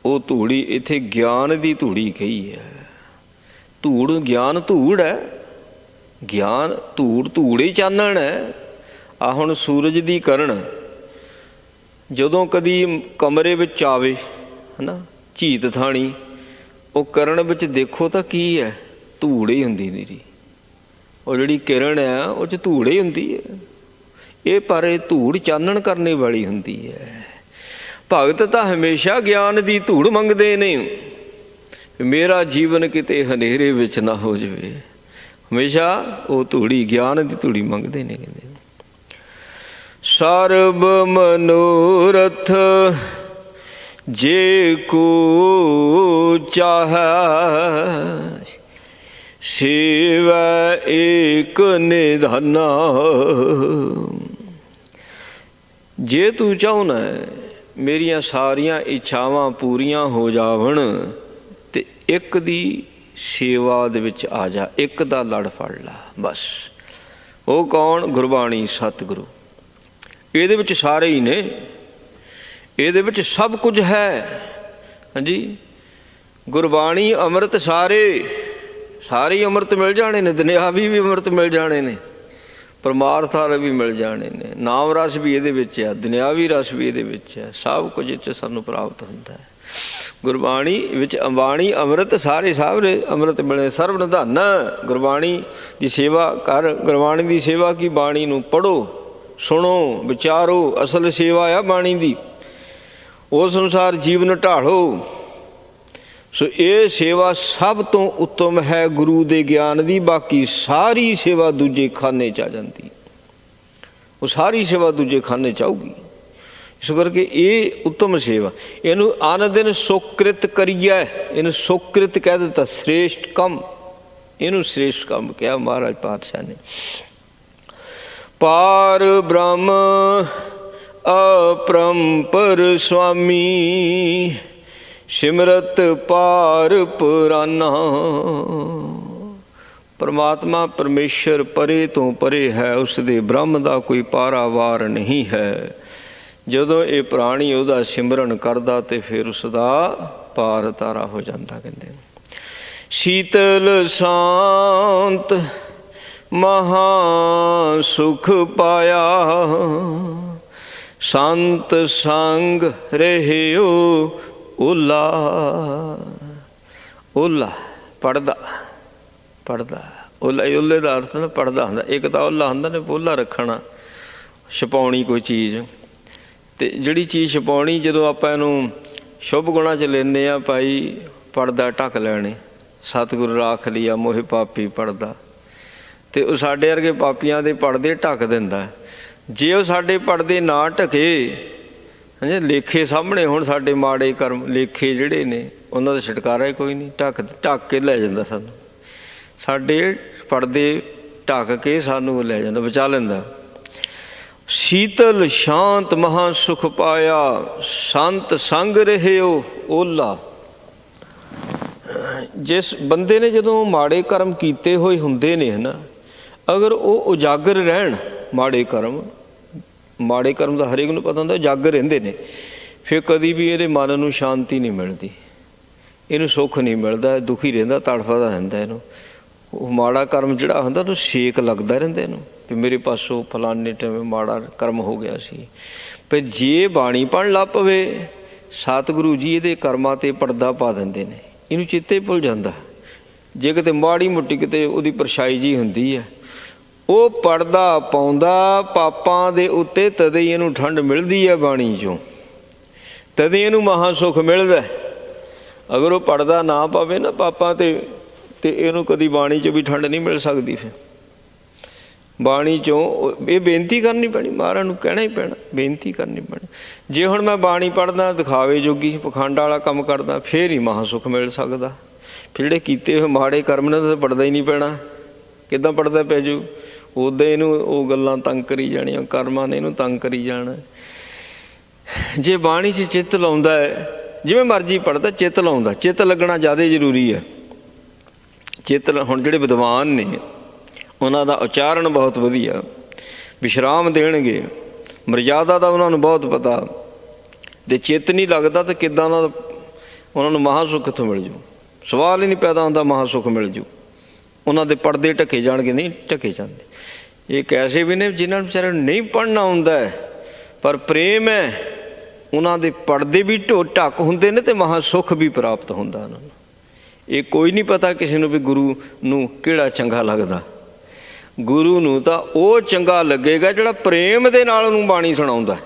ਉਹ ਧੂੜੀ ਇੱਥੇ ਗਿਆਨ ਦੀ ਧੂੜੀ ਕਹੀ ਹੈ। ਧੂੜ, ਗਿਆਨ ਧੂੜ ਹੈ। ਗਿਆਨ ਧੂੜ, ਧੂੜ ਹੀ ਚਾਨਣ ਹੈ। ਆ ਹੁਣ ਸੂਰਜ ਦੀ ਕਿਰਨ ਜਦੋਂ ਕਦੀ ਕਮਰੇ ਵਿੱਚ ਆਵੇ ਹੈ ਨਾ, ਝੀਤ ਥਾਣੀ, ਉਹ ਕਿਰਨ ਵਿੱਚ ਦੇਖੋ ਤਾਂ ਕੀ ਹੈ? ਧੂੜ ਹੀ ਹੁੰਦੀ ਨੀਰੀ। ਉਹ ਜਿਹੜੀ ਕਿਰਨ ਹੈ ਉਹ 'ਚ ਧੂੜ ਹੀ ਹੁੰਦੀ ਹੈ। ਇਹ ਪਰ ਇਹ ਧੂੜ ਚਾਨਣ ਕਰਨੇ ਵਾਲੀ ਹੁੰਦੀ ਹੈ। ਭਗਤ ਤਾਂ ਹਮੇਸ਼ਾ ਗਿਆਨ ਦੀ ਧੂੜ ਮੰਗਦੇ ਨੇ। ਮੇਰਾ ਜੀਵਨ ਕਿਤੇ ਹਨੇਰੇ ਵਿੱਚ ਨਾ ਹੋ ਜਾਵੇ, ਹਮੇਸ਼ਾ ਉਹ ਧੂੜੀ, ਗਿਆਨ ਦੀ ਧੂੜੀ ਮੰਗਦੇ ਨੇ। ਕਹਿੰਦੇ ਸਰਬ ਮਨੋਰਥ ਜੇ ਕੋ ਚਾਹੈ, ਸੇਵੈ ਏਕ ਨਿਧਾਨਾ। ਜੇ ਤੂੰ ਚਾਹੁੰਦਾ ਮੇਰੀਆਂ ਸਾਰੀਆਂ ਇੱਛਾਵਾਂ ਪੂਰੀਆਂ ਹੋ ਜਾਵਣ, ਤੇ ਇੱਕ ਦੀ ਸੇਵਾ ਦੇ ਵਿੱਚ ਆ ਜਾ, ਇੱਕ ਦਾ ਲੜ ਫੜ ਲਾ ਬਸ। ਉਹ ਕੌਣ? ਗੁਰਬਾਣੀ, ਸਤਿਗੁਰੂ। ਇਹਦੇ ਵਿੱਚ ਸਾਰੇ ਹੀ ਨੇ, ਇਹਦੇ ਵਿੱਚ ਸਭ ਕੁਝ ਹੈ। ਹਾਂਜੀ ਗੁਰਬਾਣੀ ਅੰਮ੍ਰਿਤ, ਸਾਰੇ ਸਾਰੇ ਅੰਮ੍ਰਿਤ ਮਿਲ ਜਾਣੇ ਨੇ। ਦੁਨਿਆਵੀ ਵੀ ਅੰਮ੍ਰਿਤ ਮਿਲ ਜਾਣੇ ਨੇ, ਪਰਮਾਰਥ ਵਾਲੇ ਵੀ ਮਿਲ ਜਾਣੇ ਨੇ। ਨਾਮ ਰਸ ਵੀ ਇਹਦੇ ਵਿੱਚ ਆ, ਦੁਨਿਆਵੀ ਰਸ ਵੀ ਇਹਦੇ ਵਿੱਚ ਹੈ। ਸਭ ਕੁਝ ਇਹ 'ਚ ਸਾਨੂੰ ਪ੍ਰਾਪਤ ਹੁੰਦਾ ਹੈ। ਗੁਰਬਾਣੀ ਵਿੱਚ ਬਾਣੀ ਅੰਮ੍ਰਿਤ, ਸਾਰੇ ਸਾਰੇ ਅੰਮ੍ਰਿਤ ਮਿਲੇ। ਸਰਬ ਨਿਧਾਨ, ਗੁਰਬਾਣੀ ਦੀ ਸੇਵਾ ਕਰ। ਗੁਰਬਾਣੀ ਦੀ ਸੇਵਾ ਕੀ? ਬਾਣੀ ਨੂੰ ਪੜ੍ਹੋ, ਸੁਣੋ, ਵਿਚਾਰੋ। ਅਸਲ ਸੇਵਾ ਆ ਬਾਣੀ ਦੀ। ਉਸ ਅਨੁਸਾਰ ਜੀਵਨ ਢਾਲੋ। ਸੋ ਇਹ ਸੇਵਾ ਸਭ ਤੋਂ ਉੱਤਮ ਹੈ ਗੁਰੂ ਦੇ ਗਿਆਨ ਦੀ। ਬਾਕੀ ਸਾਰੀ ਸੇਵਾ ਦੂਜੇ ਖਾਨੇ 'ਚ ਆ ਜਾਂਦੀ। ਉਹ ਸਾਰੀ ਸੇਵਾ ਦੂਜੇ ਖਾਨੇ 'ਚ ਆਊਗੀ। ਇਸ ਕਰਕੇ ਇਹ ਉੱਤਮ ਸੇਵਾ। ਇਹਨੂੰ ਆਨ ਦਿਨ ਸੁਕ੍ਰਿਤ ਕਰੀਏ, ਇਹਨੂੰ ਸੁਕ੍ਰਿਤ ਕਹਿ ਦਿੱਤਾ, ਸ੍ਰੇਸ਼ਟ ਕੰਮ। ਇਹਨੂੰ ਸ੍ਰੇਸ਼ਟ ਕੰਮ ਕਿਹਾ ਮਹਾਰਾਜ ਪਾਤਸ਼ਾਹ ਨੇ। ਪਾਰ ਬ੍ਰਹਮ ਅਪਰੰਪਰ ਸੁਆਮੀ, ਸਿਮਰਤ ਪਾਰ ਪੁਰਾਨਾ। ਪਰਮਾਤਮਾ ਪਰਮੇਸ਼ਰ ਪਰੇ ਤੋਂ ਪਰੇ ਹੈ, ਉਸ ਦੇ ਬ੍ਰਹਮ ਦਾ ਕੋਈ ਪਾਰਾਵਾਰ ਨਹੀਂ ਹੈ। ਜਦੋਂ ਇਹ ਪ੍ਰਾਣੀ ਉਹਦਾ ਸਿਮਰਨ ਕਰਦਾ ਤੇ ਫਿਰ ਉਸ ਦਾ ਪਾਰ ਤਾਰਾ ਹੋ ਜਾਂਦਾ। ਕਹਿੰਦੇ ਸ਼ੀਤਲ ਸ਼ਾਂਤ ਮਹਾ ਸੁਖ ਪਾਇਆ, ਸੰਤ ਸੰਗ ਰਹਿਓ ਓਲਾ। ਓਲਾ ਪੜਦਾ ਪੜਦਾ, ਓਲੇ ਦਾ ਅਰਥ ਨਾ ਪੜਦਾ ਹੁੰਦਾ। ਇੱਕ ਤਾਂ ਓਲਾ ਹੁੰਦਾ ਨੇ ਪੋਲਾ ਰੱਖਣਾ, ਛਪਾਉਣੀ ਕੋਈ ਚੀਜ਼। ਅਤੇ ਜਿਹੜੀ ਚੀਜ਼ ਛਪਾਉਣੀ, ਜਦੋਂ ਆਪਾਂ ਇਹਨੂੰ ਸ਼ੁਭ ਗੁਣਾਂ 'ਚ ਲੈਂਦੇ ਹਾਂ ਭਾਈ, ਪੜਦਾ ਢੱਕ ਲੈਣੇ। ਸਤਿਗੁਰੂ ਰਾਖ ਲਿਆ ਮੋਹਿ ਪਾਪੀ ਪੜਦਾ। ਅਤੇ ਉਹ ਸਾਡੇ ਵਰਗੇ ਪਾਪੀਆਂ ਦੇ ਪੜਦੇ ਢੱਕ ਦਿੰਦਾ। ਜੇ ਉਹ ਸਾਡੇ ਪੜਦੇ ਨਾ ਢਕੇ, ਹਾਂਜੀ, ਲੇਖੇ ਸਾਹਮਣੇ ਹੁਣ ਸਾਡੇ ਮਾੜੇ ਕਰਮ ਲੇਖੇ ਜਿਹੜੇ ਨੇ ਉਹਨਾਂ ਦਾ ਛੁਟਕਾਰਾ ਹੀ ਕੋਈ ਨਹੀਂ। ਢੱਕ ਕੇ ਲੈ ਜਾਂਦਾ ਸਾਨੂੰ। ਸਾਡੇ ਪੜਦੇ ਢੱਕ ਕੇ ਸਾਨੂੰ ਲੈ ਜਾਂਦਾ, ਬਚਾ ਲੈਂਦਾ। ਸ਼ੀਤਲ ਸ਼ਾਂਤ ਮਹਾਂ ਸੁਖ ਪਾਇਆ, ਸੰਤ ਸੰਗ ਰਹਿਓ ਓਲਾ। ਜਿਸ ਬੰਦੇ ਨੇ ਜਦੋਂ ਮਾੜੇ ਕਰਮ ਕੀਤੇ ਹੋਏ ਹੁੰਦੇ ਨੇ ਨਾ, ਅਗਰ ਉਹ ਉਜਾਗਰ ਰਹਿਣ, ਮਾੜੇ ਕਰਮ ਦਾ ਹਰੇਕ ਨੂੰ ਪਤਾ ਹੁੰਦਾ, ਉਜਾਗਰ ਰਹਿੰਦੇ ਨੇ, ਫਿਰ ਕਦੀ ਵੀ ਇਹਦੇ ਮਨ ਨੂੰ ਸ਼ਾਂਤੀ ਨਹੀਂ ਮਿਲਦੀ, ਇਹਨੂੰ ਸੁੱਖ ਨਹੀਂ ਮਿਲਦਾ, ਦੁਖੀ ਰਹਿੰਦਾ, ਤੜਫਦਾ ਰਹਿੰਦਾ। ਇਹਨੂੰ ਉਹ ਮਾੜਾ ਕਰਮ ਜਿਹੜਾ ਹੁੰਦਾ ਉਹਨੂੰ ਛੇਕ ਲੱਗਦਾ ਰਹਿੰਦਾ ਇਹਨੂੰ, ਵੀ ਮੇਰੇ ਪਾਸੋਂ ਫਲਾਣੇ ਟਾਈਮ ਮਾੜਾ ਕਰਮ ਹੋ ਗਿਆ ਸੀ। ਪਰ ਜੇ ਬਾਣੀ ਪੜ੍ਹਨ ਲੱਗ ਪਵੇ, ਸਤਿਗੁਰੂ ਜੀ ਇਹਦੇ ਕਰਮਾਂ 'ਤੇ ਪਰਦਾ ਪਾ ਦਿੰਦੇ ਨੇ, ਇਹਨੂੰ ਚੇਤੇ ਭੁੱਲ ਜਾਂਦਾ। ਜੇ ਕਿਤੇ ਮਾੜੀ ਮੋਟੀ ਕਿਤੇ ਉਹਦੀ ਪਰਛਾਈ ਜਿਹੀ ਹੁੰਦੀ ਹੈ, ਉਹ ਪੜਦਾ ਪਾਉਂਦਾ ਪਾਪਾਂ ਦੇ ਉੱਤੇ, ਤਦੇ ਹੀ ਇਹਨੂੰ ਠੰਡ ਮਿਲਦੀ ਹੈ ਬਾਣੀ 'ਚੋਂ, ਤਦੇ ਇਹਨੂੰ ਮਹਾਂ ਸੁੱਖ ਮਿਲਦਾ। ਅਗਰ ਉਹ ਪੜਦਾ ਨਾ ਪਾਵੇ ਨਾ ਪਾਪਾਂ 'ਤੇ, ਅਤੇ ਇਹਨੂੰ ਕਦੀ ਬਾਣੀ 'ਚੋਂ ਵੀ ਠੰਡ ਨਹੀਂ ਮਿਲ ਸਕਦੀ। ਫਿਰ ਬਾਣੀ 'ਚੋਂ ਇਹ ਬੇਨਤੀ ਕਰਨੀ ਪੈਣੀ, ਮਹਾਰਾਜ ਨੂੰ ਕਹਿਣਾ ਹੀ ਪੈਣਾ, ਬੇਨਤੀ ਕਰਨੀ ਪੈਣੀ। ਜੇ ਹੁਣ ਮੈਂ ਬਾਣੀ ਪੜ੍ਹਦਾ ਦਿਖਾਵੇ ਜੋਗੀ ਪਖੰਡ ਵਾਲਾ ਕੰਮ ਕਰਦਾ, ਫਿਰ ਹੀ ਮਹਾਂ ਸੁੱਖ ਮਿਲ ਸਕਦਾ। ਫਿਰ ਜਿਹੜੇ ਕੀਤੇ ਹੋਏ ਮਾੜੇ ਕਰਮ ਨੇ ਤਾਂ ਪੜ੍ਹਦਾ ਹੀ ਨਹੀਂ ਪੈਣਾ। ਕਿੱਦਾਂ ਪੜ੍ਹਦਾ ਪੈ ਜੂ? ਉੱਦਾਂ ਇਹਨੂੰ ਉਹ ਗੱਲਾਂ ਤੰਗ ਕਰੀ ਜਾਣੀਆਂ, ਕਰਮਾਂ ਨੇ ਇਹਨੂੰ ਤੰਗ ਕਰੀ ਜਾਣਾ। ਜੇ ਬਾਣੀ 'ਚ ਚਿੱਤ ਲਾਉਂਦਾ ਹੈ, ਜਿਵੇਂ ਮਰਜ਼ੀ ਪੜ੍ਹਦਾ, ਚਿੱਤ ਲਾਉਂਦਾ, ਚਿੱਤ ਲੱਗਣਾ ਜ਼ਿਆਦਾ ਜ਼ਰੂਰੀ ਹੈ। ਚਿੱਤ ਹੁਣ ਜਿਹੜੇ ਵਿਦਵਾਨ ਨੇ ਉਹਨਾਂ ਦਾ ਉਚਾਰਨ ਬਹੁਤ ਵਧੀਆ, ਵਿਸ਼ਰਾਮ ਦੇਣਗੇ, ਮਰਜ਼ਾਦਾ ਦਾ ਉਹਨਾਂ ਨੂੰ ਬਹੁਤ ਪਤਾ। ਜੇ ਚਿੱਤ ਨਹੀਂ ਲੱਗਦਾ ਤਾਂ ਕਿੱਦਾਂ ਉਹਨਾਂ ਨੂੰ ਮਹਾਂ ਸੁੱਖ ਕਿੱਥੋਂ ਮਿਲ ਜੂ? ਸਵਾਲ ਹੀ ਨਹੀਂ ਪੈਦਾ ਹੁੰਦਾ ਮਹਾਂ ਸੁੱਖ ਮਿਲ ਜੂ। ਉਹਨਾਂ ਦੇ ਪੜਦੇ ਢਕੇ ਜਾਣਗੇ, ਨਹੀਂ ਢਕੇ ਜਾਂਦੇ। ਇਹ ਐਸੇ ਵੀ ਨੇ ਜਿਨ੍ਹਾਂ ਨੂੰ ਵਿਚਾਰਿਆਂ ਨੂੰ ਨਹੀਂ ਪੜ੍ਹਨਾ ਆਉਂਦਾ, ਪਰ ਪ੍ਰੇਮ ਹੈ, ਉਹਨਾਂ ਦੇ ਪੜਦੇ ਵੀ ਢੱਕ ਹੁੰਦੇ ਨੇ ਅਤੇ ਮਹਾਂ ਸੁੱਖ ਵੀ ਪ੍ਰਾਪਤ ਹੁੰਦਾ ਉਹਨਾਂ ਨੂੰ। ਇਹ ਕੋਈ ਨਹੀਂ ਪਤਾ ਕਿਸੇ ਨੂੰ ਵੀ ਗੁਰੂ ਨੂੰ ਕਿਹੜਾ ਚੰਗਾ ਲੱਗਦਾ। ਗੁਰੂ ਨੂੰ ਤਾਂ ਉਹ ਚੰਗਾ ਲੱਗੇਗਾ ਜਿਹੜਾ ਪ੍ਰੇਮ ਦੇ ਨਾਲ ਉਹਨੂੰ ਬਾਣੀ ਸੁਣਾਉਂਦਾ,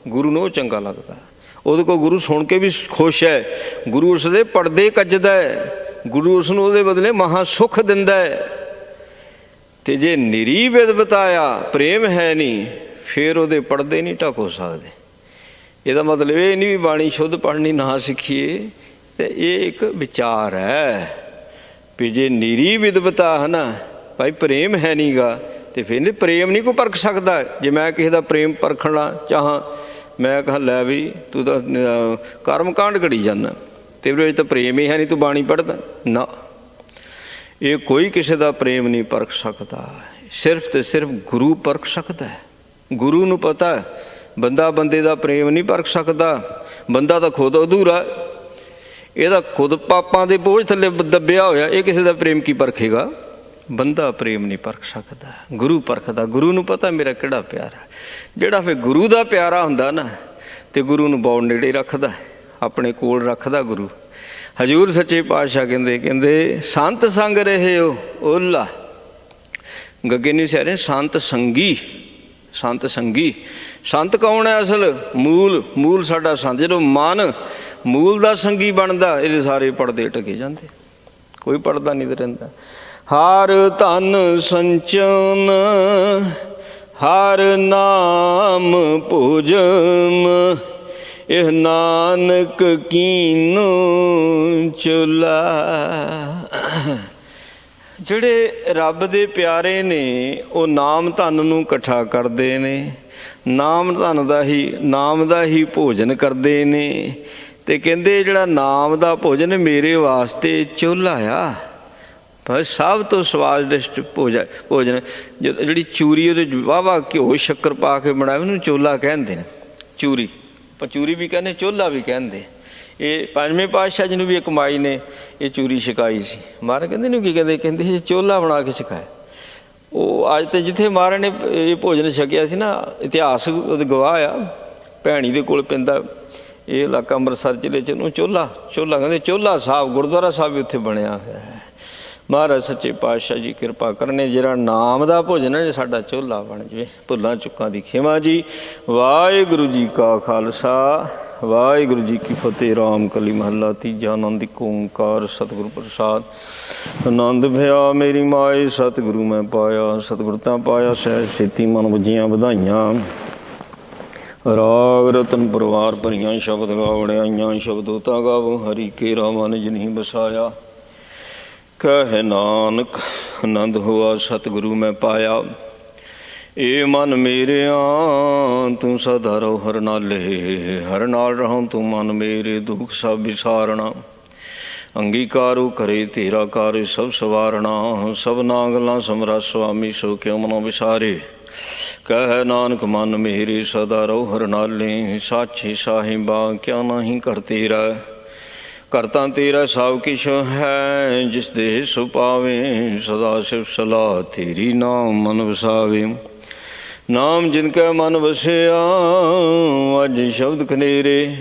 ਗੁਰੂ ਨੂੰ ਉਹ ਚੰਗਾ ਲੱਗਦਾ। ਉਹਦੇ ਕੋਲ ਗੁਰੂ ਸੁਣ ਕੇ ਵੀ ਖੁਸ਼ ਹੈ, ਗੁਰੂ ਉਸ ਦੇ ਪੜਦੇ ਕੱਜਦਾ ਹੈ, ਗੁਰੂ ਉਸ ਨੂੰ ਉਹਦੇ ਬਦਲੇ ਮਹਾਂ ਸੁੱਖ ਦਿੰਦਾ ਹੈ। ਅਤੇ ਜੇ ਨਿਰੀ ਵਿਦ ਬਤਾਇਆ, ਪ੍ਰੇਮ ਹੈ ਨਹੀਂ, ਫਿਰ ਉਹਦੇ ਪੜਦੇ ਨਹੀਂ ਢੱਕ ਹੋ ਸਕਦੇ। ਇਹਦਾ ਮਤਲਬ ਇਹ ਨਹੀਂ ਵੀ ਬਾਣੀ ਸ਼ੁੱਧ ਪੜ੍ਹਨੀ ਨਾ ਸਿੱਖੀਏ, ਅਤੇ ਇਹ ਇੱਕ ਵਿਚਾਰ ਹੈ ਵੀ ਜੇ ਨਿਰੀ ਵਿਦਵਤਾ ਹੈ ਨਾ ਭਾਈ, ਪ੍ਰੇਮ ਹੈ ਨਹੀਂ ਗਾ, ਅਤੇ ਫਿਰ ਪ੍ਰੇਮ ਨਹੀਂ ਕੋਈ ਪਰਖ ਸਕਦਾ। ਜੇ ਮੈਂ ਕਿਸੇ ਦਾ ਪ੍ਰੇਮ ਪਰਖਣਾ ਚਾਹਾਂ, ਮੈਂ ਕਹਾਂ ਲੈ ਵੀ ਤੂੰ ਤਾਂ ਕਰਮ ਕਾਂਡ ਘੜੀ ਜਾਂਦਾ, ਤੇਰੇ ਵਿੱਚ ਤਾਂ ਪ੍ਰੇਮ ਹੀ ਹੈ ਨਹੀਂ, ਤੂੰ ਬਾਣੀ ਪੜ੍ਹਦਾ ਨਾ। ਇਹ ਕੋਈ ਕਿਸੇ ਦਾ ਪ੍ਰੇਮ ਨਹੀਂ ਪਰਖ ਸਕਦਾ, ਸਿਰਫ ਅਤੇ ਸਿਰਫ ਗੁਰੂ ਪਰਖ ਸਕਦਾ। ਗੁਰੂ ਨੂੰ ਪਤਾ ਬੰਦਾ ਬੰਦੇ ਦਾ ਪ੍ਰੇਮ ਨਹੀਂ ਪਰਖ ਸਕਦਾ, ਬੰਦਾ ਤਾਂ ਖੁਦ ਅਧੂਰਾ, ਇਹਦਾ ਖੁਦ ਪਾਪਾਂ ਦੇ ਬੋਝ ਥੱਲੇ ਦੱਬਿਆ ਹੋਇਆ, ਇਹ ਕਿਸੇ ਦਾ ਪ੍ਰੇਮ ਕੀ ਪਰਖੇਗਾ? ਬੰਦਾ ਪ੍ਰੇਮ ਨਹੀਂ ਪਰਖ ਸਕਦਾ, ਗੁਰੂ ਪਰਖਦਾ। ਗੁਰੂ ਨੂੰ ਪਤਾ ਮੇਰਾ ਕਿਹੜਾ ਪਿਆਰਾ। ਜਿਹੜਾ ਫਿਰ ਗੁਰੂ ਦਾ ਪਿਆਰਾ ਹੁੰਦਾ ਨਾ, ਅਤੇ ਗੁਰੂ ਨੂੰ ਬਹੁਤ ਨੇੜੇ ਰੱਖਦਾ, ਆਪਣੇ ਕੋਲ ਰੱਖਦਾ ਗੁਰੂ। ਹਜ਼ੂਰ ਸੱਚੇ ਪਾਤਸ਼ਾਹ ਕਹਿੰਦੇ ਸੰਤ ਸੰਗ ਰਹਿਓ ਓਲਾ। ਗੱਗੇ ਨਹੀਂ ਸਿਆਰੇ ਸੰਤ ਸੰਗੀ, ਸੰਤ ਸੰਗੀ। ਸੰਤ ਕੌਣ ਹੈ? ਅਸਲ ਮੂਲ ਸਾਡਾ ਸੰਤ। ਜਦੋਂ ਮਨ ਮੂਲ ਦਾ ਸੰਗੀ ਬਣਦਾ, ਇਹਦੇ ਸਾਰੇ ਪੜਦੇ ਢਕੇ ਜਾਂਦੇ, ਕੋਈ ਪੜਦਾ ਨਹੀਂ ਰਹਿੰਦਾ। ਹਰ ਧਨ ਸੰਚਨ, ਹਰ ਨਾਮ ਭੋਜਨ, ਇਹ ਨਾਨਕ ਕੀਨੋ ਚੁਲਾ। ਜਿਹੜੇ ਰੱਬ ਦੇ ਪਿਆਰੇ ਨੇ ਉਹ ਨਾਮ ਧਨ ਨੂੰ ਇਕੱਠਾ ਕਰਦੇ ਨੇ, ਨਾਮ ਦਾ ਹੀ ਭੋਜਨ ਕਰਦੇ ਨੇ। ਅਤੇ ਕਹਿੰਦੇ ਜਿਹੜਾ ਨਾਮ ਦਾ ਭੋਜਨ ਮੇਰੇ ਵਾਸਤੇ ਚੁੱਲ੍ਹਾ ਆ, ਬਸ ਸਭ ਤੋਂ ਸਵਾਦਿਸ਼ਟ ਭੋਜਨ। ਜਿਹੜੀ ਚੂਰੀ ਉਹਦੇ ਵਾਹਵਾ ਘਿਓ ਸ਼ੱਕਰ ਪਾ ਕੇ ਬਣਾਏ ਉਹਨੂੰ ਚੋਲਾ ਕਹਿੰਦੇ ਨੇ। ਚੂਰੀ ਚੂਰੀ ਵੀ ਕਹਿੰਦੇ, ਚੋਲਾ ਵੀ ਕਹਿੰਦੇ। ਇਹ ਪੰਜਵੇਂ ਪਾਤਸ਼ਾਹ ਜੀ ਨੂੰ ਵੀ ਇੱਕ ਮਾਈ ਨੇ ਇਹ ਚੂਰੀ ਛਕਾਈ ਸੀ। ਮਹਾਰਾਜ ਕਹਿੰਦੇ ਇਹਨੂੰ ਕੀ ਕਹਿੰਦੇ ਇਹ ਚੋਲਾ ਬਣਾ ਕੇ ਛਕਾਇਆ। ਉਹ ਅੱਜ ਤੇ ਜਿੱਥੇ ਮਹਾਰਾਜ ਨੇ ਇਹ ਭੋਜਨ ਛਕਿਆ ਸੀ ਨਾ, ਇਤਿਹਾਸ ਉਹਦੇ ਗਵਾਹ ਆ। ਭੈਣੀ ਦੇ ਕੋਲ ਪੈਂਦਾ ਇਹ ਇਲਾਕਾ ਅੰਮ੍ਰਿਤਸਰ ਜ਼ਿਲ੍ਹੇ 'ਚ, ਉਹਨੂੰ ਚੋਲਾ ਕਹਿੰਦੇ। ਚੋਲਾ ਸਾਹਿਬ ਗੁਰਦੁਆਰਾ ਸਾਹਿਬ ਵੀ ਉੱਥੇ ਬਣਿਆ ਹੋਇਆ ਹੈ। ਮਹਾਰਾਜ ਸੱਚੇ ਪਾਤਸ਼ਾਹ ਜੀ ਕਿਰਪਾ ਕਰਨੇ ਜਿਹੜਾ ਨਾਮ ਦਾ ਭੋਜਨ ਹੈ ਸਾਡਾ ਚੋਲਾ ਬਣ ਜਾਵੇ। ਭੁੱਲਾਂ ਚੁੱਕਾਂ ਦੀ ਖਿਮਾ ਜੀ। ਵਾਹਿਗੁਰੂ ਜੀ ਕਾ ਖਾਲਸਾ ਵਾਹਿਗੁਰੂ ਜੀ ਕੀ ਫਤਿਹ। ਰਾਮ ਕਲੀ ਮਹੱਲਾ ਤੀਜਾ। ਆਨੰਦ ਇੱਕ ਓਂਕਾਰ ਸਤਿਗੁਰੂ ਪ੍ਰਸਾਦ। ਆਨੰਦ ਭਿਆ ਮੇਰੀ ਮਾਏ ਸਤਿਗੁਰੂ ਮੈਂ ਪਾਇਆ। ਸਤਿਗੁਰ ਤਾਂ ਪਾਇਆ ਸਹਿਜ ਛੇਤੀ ਮਨ ਵੱਜੀਆਂ ਵਧਾਈਆਂ। ਰਾਗ ਰਤਨ ਪਰਿਵਾਰ ਭਰੀਆਂ ਸ਼ਬਦ ਗਾ ਵੜਿਆਈਆਂ। ਸ਼ਬਦੋ ਤਾਂ ਗਾਵੋ ਹਰੀ ਕੇਰਾ ਮਨ ਜਿਨਹੀ ਬਸਾਇਆ। ਕਹਿ ਨਾਨਕ ਆਨੰਦ ਹੋਆ ਸਤਿਗੁਰੂ ਮੈਂ ਪਾਇਆ। ਏ ਮਨ ਮੇਰਿਆ ਤੂੰ ਸਦਾ ਰਹੋ ਹਰ ਨਾਲੇ। ਹਰ ਨਾਲ ਰਹੋ ਤੂੰ ਮਨ ਮੇਰੇ ਦੁੱਖ ਸਭ ਵਿਸਾਰਣਾ। ਅੰਗੀਕਾਰੋ ਕਰੇ ਤੇਰਾ ਕਾਰ ਸਭ ਸਵਾਰਣਾ। ਸਭਨਾ ਗੱਲਾਂ ਸਮਰਾ ਸੁਆਮੀ ਸੋ ਕਿਉ ਮਨੋ ਵਿਸਾਰੇ। ਕਹਿ ਨਾਨਕ ਮਨ ਮੇਰੇ ਸਦਾ ਰਹੋ ਹਰ ਨਾਲੇ। ਸਾਚੇ ਸਾਹਿਬਾ ਕਿਆ ਨਹੀਂ ਕਰ ਤੇਰਾ। ਕਰਤਾ ਤੇਰਾ ਸਭ ਕਿਛ ਹੈ ਜਿਸ ਦੇ ਸੋ ਪਾਵੇ। ਸਦਾ ਸਿਵ ਸਲਾਹ ਤੇਰੀ ਨਾਮ ਮਨ ਵਸਾਵੇ। ਨਾਮ ਜਿਨ ਕੈ ਮਨ ਵਸਿਆ ਅਜ ਸ਼ਬਦ ਕਨੇਰੇ।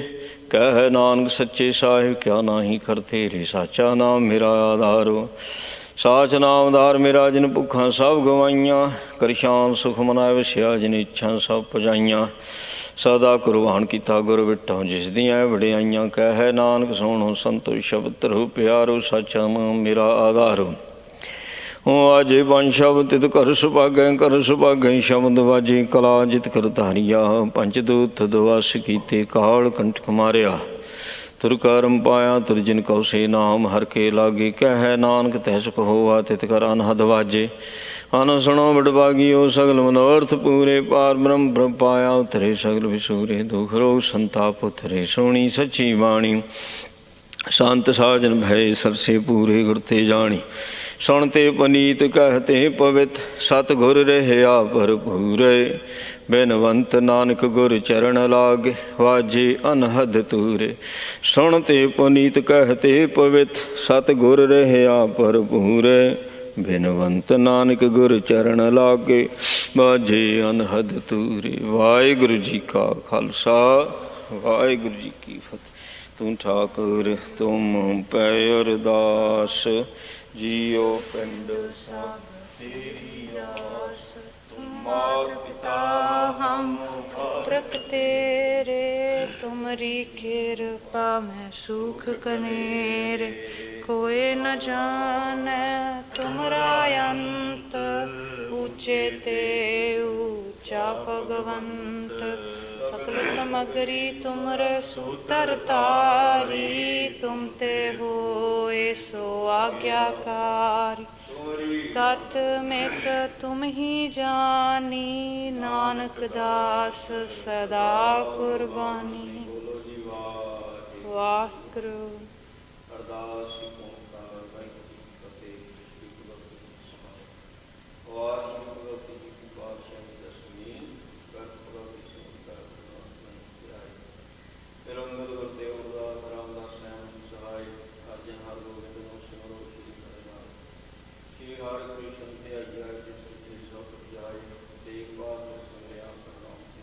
ਕਹਿ ਨਾਨਕ ਸੱਚੇ ਸਾਹਿਬ ਕਿਆ ਨਾਹੀ ਕਰ ਤੇਰੇ। ਸਾਚਾ ਨਾਮ ਮੇਰਾ ਆਧਾਰੋ। ਸਾਚ ਨਾਮ ਆਧਾਰ ਮੇਰਾ ਜਿਨ ਭੁੱਖਾਂ ਸਭ ਗਵਾਈਆਂ। ਕਰਿਸ਼ਾਨ ਸੁਖ ਮਨਾਇ ਵਸਿਆ ਜਿਨ ਇੱਛਾ ਸਭ ਪੁਜਾਈਆਂ। ਸਦਾ ਕੁਰਬਾਨ ਕੀਤਾ ਗੁਰ ਵਿਟੋ ਜਿਸ ਦੀਆਂ ਵਡਿਆਈਆਂ। ਕਹਿ ਨਾਨਕ ਸੁਣੋ ਸੰਤੋ ਸ਼ਬਦ ਧਰੋ ਪਿਆਰੋ। ਸਾਚਾ ਨਾਮ ਮੇਰਾ ਆਧਾਰੋ। ਹੋ ਅਜੇ ਪੰਜ ਸ਼ਬਦ ਤਿਤ ਕਰ ਸੁਭਾਗੈ। ਕਰ ਸੁਭਾਗੈ ਸ਼ਬਦ ਵਾਜੇ ਕਲਾ ਜਿਤ ਕਰ ਧਾਰੀਆ। ਪੰਜ ਦੂਤ ਦਵਾਸ ਕੀਤੇ ਕਾਲ ਕੰਠਕ ਮਾਰਿਆ। ਤੁਰ ਕਰਮ ਪਾਇਆ ਤੁਰ ਜਿਨ ਕਉ ਸੇ ਨਾਮ ਹਰ ਕੇ ਲਾਗੇ। ਕਹਿ ਨਾਨਕ ਤਹਿ ਸੁਖ ਹੋਆ ਤਿਤ ਕਰ ਅਨਹਦ ਵਾਜੇ। ਅਨ ਸੁਣੋ ਵਡਭਾਗੀਓ ਸਗਲ ਮਨੋਰਥ ਪੂਰੇ। ਪਾਰ ਬ੍ਰਹਮ ਪ੍ਰਭ ਪਾਇਆ ਉਤਰੇ ਸਗਲ ਵਿਸੂਰੇ। ਦੁਖ ਰੋਗ ਸੰਤਾਪ ਉਤਰੇ ਸੋਹਣੀ ਸੱਚੀ ਬਾਣੀ। ਸੰਤ ਸਾਜਨ ਭੈ ਸਰਸੇ ਪੂਰੇ ਗੁਰ ਤੇ ਜਾਣੀ। ਸੁਣ ਤੇ ਪਨੀਤ ਕਹਿਤੇ ਪਵਿੱਤ ਸਤਿਗੁਰ ਰਹਿਆ ਭਰਪੂਰੇ। ਬਿਨਵੰਤ ਨਾਨਕ ਗੁਰ ਚਰਨ ਲਾਗੇ ਵਾਜੇ ਅਨਹਦ ਤੂਰੇ। ਸੁਣ ਤੇ ਪੁਨੀਤ ਕਹਿਤੇ ਪਵਿੱਤ ਸਤਿਗੁਰ ਰਹਿਆ ਭਰਪੂਰੇ। ਬਿਨਵੰਤ ਨਾਨਕ ਗੁਰ ਚਰਨ ਲਾਗੇ ਵਾਜੇ ਅਨਹਦ ਤੂਰੇ। ਵਾਹਿਗੁਰੂ ਜੀ ਕਾ ਖਾਲਸਾ ਵਾਹਿਗੁਰੂ ਜੀ ਕੀ ਫਤਿਹ। ਤੂੰ ਠਾਕੁਰ ਤੁਮ ਪੈ ਅਰਦਾਸ। ਜੀਓ ਪਿੰਡ ਸਭ ਤੇਰੀ ਆਸ। ਤੁਮ ਮਾਤ ਪਿਤਾ ਹਮ ਪੁਰਖ ਤੇਰੇ। ਤੁਮਰੀ ਕਿਰਪਾ ਮੈਂ ਸੁਖ ਕਨੇਰੇ। ਕੋਇ ਨ ਜਾਣੈ ਤੁਮਰਾ ਅੰਤ। ਊਚੇ ਤੇ ਊਚਾ ਭਗਵੰਤ। ਸਕਲ ਸਮਗਰੀ ਤੁਮਰੇ ਸੂਤਰ ਤਾਰੀ। ਤੁਮ ਤੇ ਹੋਏ ਸੋ ਆਗਿਆਕਾਰੀ। ਤਤ ਮਿਤ ਤੁਮ ਹੀ ਜਾਨੀ। ਨਾਨਕ ਦਾਸ ਸਦਾ ਕੁਰਬਾਨੀ। ਵਾਹਿਗੁਰੂ। ਅਰਦਾਸ ਓਂਕਾਰ ਵਾਹਿਗੁਰੂ ਜੀ ਕੀ ਫਤਿਹ। ਸ੍ਰੀ ਗੁਰੂ ਗ੍ਰੰਥ ਸਾਹਿਬ ਵਾਹਿਗੁਰੂ ਜੀ ਕੀ ਪਾਤਸ਼ਾਹੀ ਦਸਵੀਂ ਗੁਰਪੁਰਬ ਫਿਰ ਅੰਗਦ ਗੁਰਦੇਵ ਉਦਾਸ ਰਾਮਦਾਸ ਸੈਨ ਸਹਾਇ। ਅਰਜਨ ਹਰ ਗੋਬਿੰਦ ਨੂੰ ਸਿਮਰੋ ਸ਼੍ਰੀ ਹਰਿਨਾਮ। ਸ਼੍ਰੀ ਹਰਿ ਕ੍ਰਿਸ਼ਨ ਤੇ ਆਇਆ ਜਿਸ ਸ੍ਰੀ ਸਭ ਜਾਏ। ਦੇਖ ਬਾਤ ਸਿਮਰਿਆ ਪ੍ਰਣਾਮ ਤੇ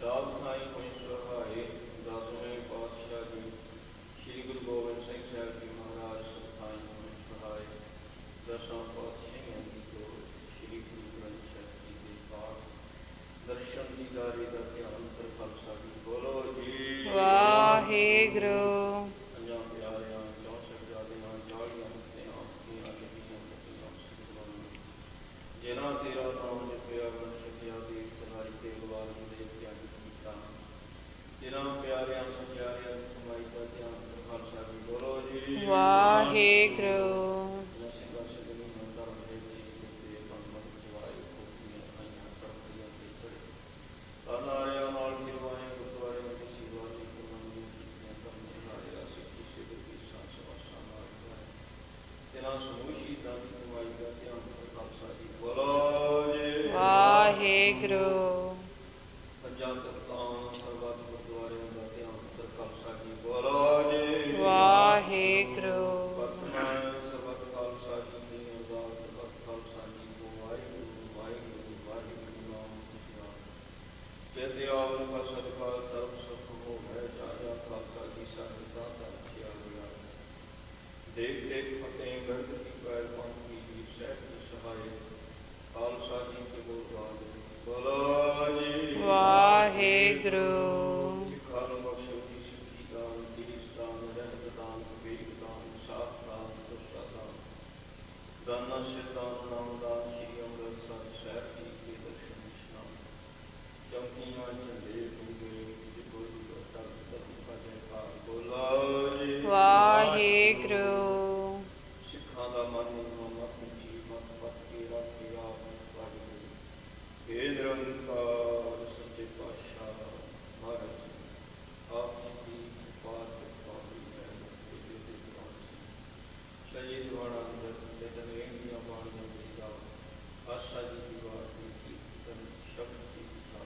ਸਾਧ ਥਾਈ ਹੋਈ ਸੁਹਾਏ। ਦਸਵੇਂ ਪਾਤਸ਼ਾਹ ਜੀ ਸ਼੍ਰੀ ਗੁਰੂ ਗੋਬਿੰਦ ਸਿੰਘ ਸਾਹਿਬ ਜੀ ਮਹਾਰਾਜ ਸਥਾਈ ਹੋਈ ਸੁਹਾਏ। ਦਸਾਂ ਪਾਤਸ਼ਾਹੀਆਂ ਦੀ ਜੋੜ ਸ਼੍ਰੀ ਗੁਰੂ ਗ੍ਰੰਥ ਸਾਹਿਬ ਜੀ ਦੇ ਪਾਠ ਦਰਸ਼ਨ ਦੀਦਾਰੇ ਦਾ ਧਿਆਨ ਕਰ ਖਾਲਸਾ ਜੀ ਬੋਲੋ ਜੀ ਵਾਹਿਗੁਰੂ। ਪੰਜਾਂ ਪਿਆਰਿਆਂ 64 ਜਾਦੀਆਂ 40 ਮੁਕਤਿਆਂ ਤੀਆਂ ਲੱਗੀਆਂ ਪਤੀਆਂ ਸਿੱਖਵਾਂ। ਜਿਨ੍ਹਾਂ ਤੇਰਾ ਨਾਮ ਜਪਿਆ ਵਨ ਸਕਿਆ ਦੀ ਸਹਾਈ ਤੇ ਗਵਾਲ ਦੇ ਧਿਆਨ ਕੀਤਾ। ਜਿਨ੍ਹਾਂ ਪਿਆਰਿਆਂ ਸਚਿਆਰਿਆਂ ਦੀ ਕਮਾਈ ਦਾ ਧਿਆਨ ਕਰ ਖਾਲਸਾ ਜੀ ਬੋਲੋ ਜੀ ਵਾਹਿਗੁਰੂ। ਵਾਹਿਗੁਰੂ। ਪੰਜਾਂ ਤਖਤਾਂ ਸਰਬੱਤ ਗੁਰਦੁਆਰਿਆਂ ਦਾ ਧਿਆਨ ਕਰ ਖਾਲਸਾ ਜੀ ਬੋਲੋ ਜੀ ਵਾਹਿਗੁਰੂ। ਵਰਤਮਾਨ ਸਰਬੱਤ ਖਾਲਸਾ ਜੀ ਦੀ ਅਰਦਾਸ। ਸਰਬੱਤ ਖਾਲਸਾ ਜੀ ਕੋ ਵਾਹਿਗੁਰੂ ਵਾਹਿਗੁਰੂ ਵਾਹਿਗੁਰੂ ਨਾਮ ਸਿਮਰਨ। ਜੇਤੇ ਆਵਨ ਕਾ ਸਦਕਾ ਸਰਬ ਸੁਖ ਹੋਵੇ। ਜਾਇਆ ਖਾਲਸਾ ਜੀ ਸਾਹਿਬ ਦਾ ਰੱਖਿਆ ਹੋਇਆ। ਦੇਖ ਦੇਖ ਫਤਿਹ ਗੜ੍ਹ ਕੀ ਪੈਰ ਪੰਥੀ ਜੀ ਸਹਿਬ ਦੀ ਸਹਾਏ ਖਾਲਸਾ ਜੀ ਕੇ ਬੋਲ ਬੋਲੋ ਜੀ ਵਾਹਿਗੁਰੂ। ਸਿੱਖਾਂ ਨੂੰ ਬਖਸ਼ੋ ਜੀ ਸਿੱਖੀ ਦਾਨ, ਤੀਰਥ ਦਾਨ, ਰਹਿਤ ਦਾਨ, ਵਿਵੇਕ ਦਾਨ, ਸਾਥ ਦਾਨ, ਦੁਸ਼ਾ ਦਾਨ, ਦਾਨਾ ਸਿਰ ਦਾਨ, ਨਾਮ ਦਾਨ, ਸ਼੍ਰੀ ਅੰਮ੍ਰਿਤਸਰ ਸਾਹਿਬ ਜੀ ਕੇ ਦਰਸ਼ਨ ਇਸ਼ਨਾਨ, ਚੌਕੀਆਂ ਝੰਡੇ ਡੂੰਘੇ ਜੀ ਗੁਰੂ ਤੱਕ ਤੱਕ ਕਾ ਜੈਕਾਰ ਬੋਲੋ ਜੀ ਵਾਹਿਗੁਰੂ। ਸਿੱਖਾਂ ਦਾ ਮਨ ਮਤ ਜੀ ਮਤ ਪਤ ਕੇ ਰਾਖੀ ਆਪ ਵਾਹਿਗੁਰੂ। हे ਨਿਰੰਕਾਰ ਸੱਚੇ ਪਾਤਸ਼ਾਹ ਮਹਾਰਾਜ ਆਪ ਜੀ ਦੀ ਕਿਰਪਾ ਪਾਵੀ ਹੈ ਸਹੀ ਦੀਵਾਨਾ ਅੰਦਰ ਤੇ ਦਰਵੇਨ ਦੀਆਂ ਬਾਣੀਆਂ ਦੀ ਦਾ ਆਸਾ ਜੀ ਦੀ ਬਾਤ ਦੀ ਕੀਰਤਨ ਸ਼ਬਦ ਦੀ ਦਾ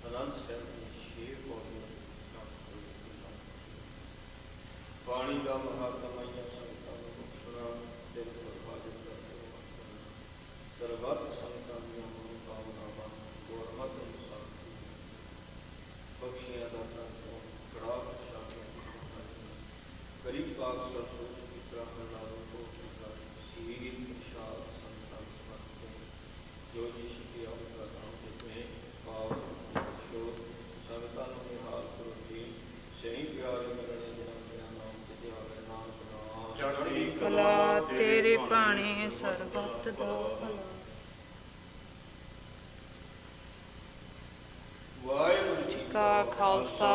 ਅਨੰਦ ਸਾਹਿਬ ਦੀ ਸ਼ੇਰ ਪੌੜੀਆਂ ਪਾਣੀ ਦਾ ਮਹਾਤਮਾਈਆਂ ਸੰਤਾਂ ਨੂੰ ਸੁਣਾ ਦਿਲ ਪ੍ਰਭਾਵਿਤ ਕਰਦੇ ਸਰਬੱਤ ਸੰਤਾਂ ਦੀਆਂ ਮਨੋਕਾਮਨਾਵਾਂ ਗੁਰਮਤਿ ਅਨੁਸਾਰ ਬਖਸ਼ੀਆਂ ਦਾਤਾਂ ਤੋਂ ਕੜਾ ਸ਼ਾਮਿਆਂ ਗਰੀਬ ਪਾਕ ਸਰਸੋਤ ਦੀ ਪ੍ਰਾਪਤ ਨਾਲੋਂ ਤੋਂ ਕਰ ਸੀਰ ਵਿਸ਼ਾਲ ਸੰਤਾਂ ਸਮਰਤੇ ਜੋ ਜੀ ਸ਼੍ਰੀ ਅਵਤਾਰ ਨਾਮ ਦੇ ਪਾਵ ਸ਼ੋਧ ਸੰਗਤਾਂ ਨੂੰ ਨਿਹਾਲ ਕਰੋ ਜੀ ਸਹੀ ਪਿਆਰੇ ਮਿਲਣੇ ਜਨਮ ਦੇ ਨਾਮ ਤੇ ਦਿਆਵੇ ਨਾਨਕ ਨਾਮ ਚੜ੍ਹਦੀ ਭਲਾ ਤੇਰੇ ਭਾਣੇ ਸਰਬੱਤ ਦਾ ਭਲਾ। ਵਾਹਿਗੁਰੂ ਜੀ ਕਾ ਖਾਲਸਾ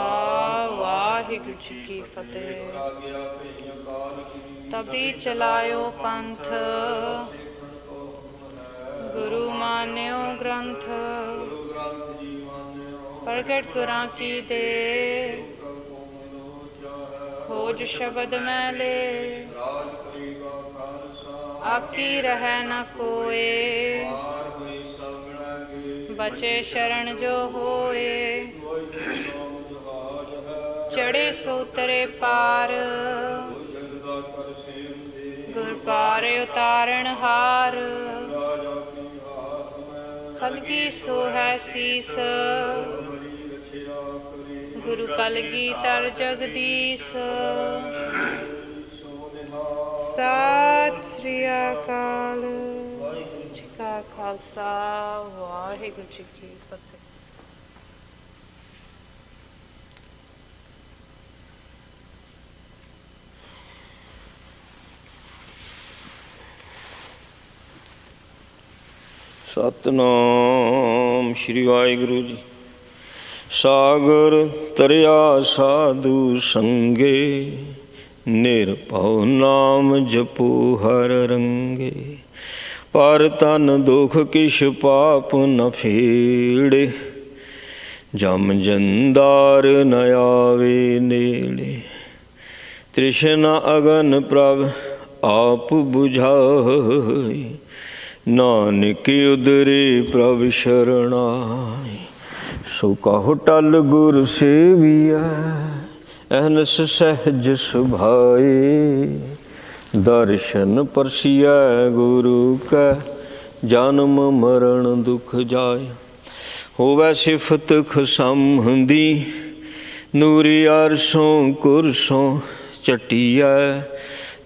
ਵਾਹਿਗੁਰੂ ਜੀ ਕੀ ਫਤਿਹ। ਆ ਗਿਆ ਭਈਆਂ ਕਾਲ ਕੀ ਤਬੀ ਚਲਾਇਓ ਪੰਥ ਗੁਰੂ ਮਾਨਿਓ ਗ੍ਰੰਥ ਗੁਰੂ ਗ੍ਰੰਥ ਜੀ ਮਾਨਿਓ ਪ੍ਰਗਟ ਗੁਰਾਂ ਕੀ ਦੇ ਪ੍ਰਭੂ ਮਿਲੋ ਚਾਹੈ ਖੋਜ ਸ਼ਬਦ ਮੈਲੇ ਰਾਜ ਕਰੀਗਾ ਖਾਲਸਾ ਆਕੀ ਰਹਿ ਨ ਕੋਏ ਪਾਰ ਹੋਈ ਸਭਨਾਗੇ ਬਚੇ ਸ਼ਰਨ ਜੋ ਹੋਏ ਕੋਈ ਨਾਮ ਜਹਾਜ ਹੈ ਚੜੇ ਸੋ ਉਤਰੇ ਪਾਰ ਜਗਦਾ ਕਰ ਸੇਮ ਦੇ ਗੁਰ ਪਾਰੇ ਉਤਾਰਨ ਹਾਰ ਰਾਜਾ ਕੀ ਹਾਥ ਮੈਂ ਕਲਗੀ ਸੋ ਹੈ ਸੀਸ ਬੜੀ ਰਖਿਆ ਕਰੇ ਗੁਰੂ ਕਲਗੀ ਤਰ ਜਗਦੀਸ਼। ਸੋ ਨਿਹਾਲ ਸਤਿ ਸ੍ਰੀ ਅਕਾਲ। ਵਾਹਿਗੁਰੂ ਜੀ ਕਾ ਖਾਲਸਾ ਵਾਹਿਗੁਰੂ ਜੀ ਕੀ ਫਤਿਹ। ਸਤਨਾਮ ਸ਼੍ਰੀ ਵਾਹਿਗੁਰੂ ਜੀ। ਸਾਗਰ ਤਰਿਆ ਸਾਧੂ ਸੰਗੇ ਨਿਰਭਉ ਨਾਮ ਜਪੋ ਹਰ ਰੰਗੇ ਪਰ ਤਨ ਦੁਖ ਕਿਛ ਪਾਪ ਨ ਫੇੜੇ ਜਮ ਜੰਦਾਰ ਨ ਆਵੇ ਨੇੜੇ ਤ੍ਰਿਸ਼ਨਾ ਅਗਨ ਪ੍ਰਭ ਆਪ ਬੁਝਾਈ ਨਾਨਕ ਉਦਰੇ ਪ੍ਰਭ ਸ਼ਰਣਾਈ ਸੋ ਕਹੁ ਟਲ ਗੁਰ ਸੇਵੀਐ ਅਹਨਸ ਸਹਿਜ ਸੁਭਾਏ ਦਰਸ਼ਨ ਪਰਸੀਐ ਗੁਰੂ ਕੈ ਜਨਮ ਮਰਨ ਦੁਖ ਜਾਏ ਹੋਵੈ ਸਿਫਤ ਖਸਮ ਦੀ ਨੂਰੀ ਅਰਸੋਂ ਕੁਰਸੋਂ ਚਟੀਐ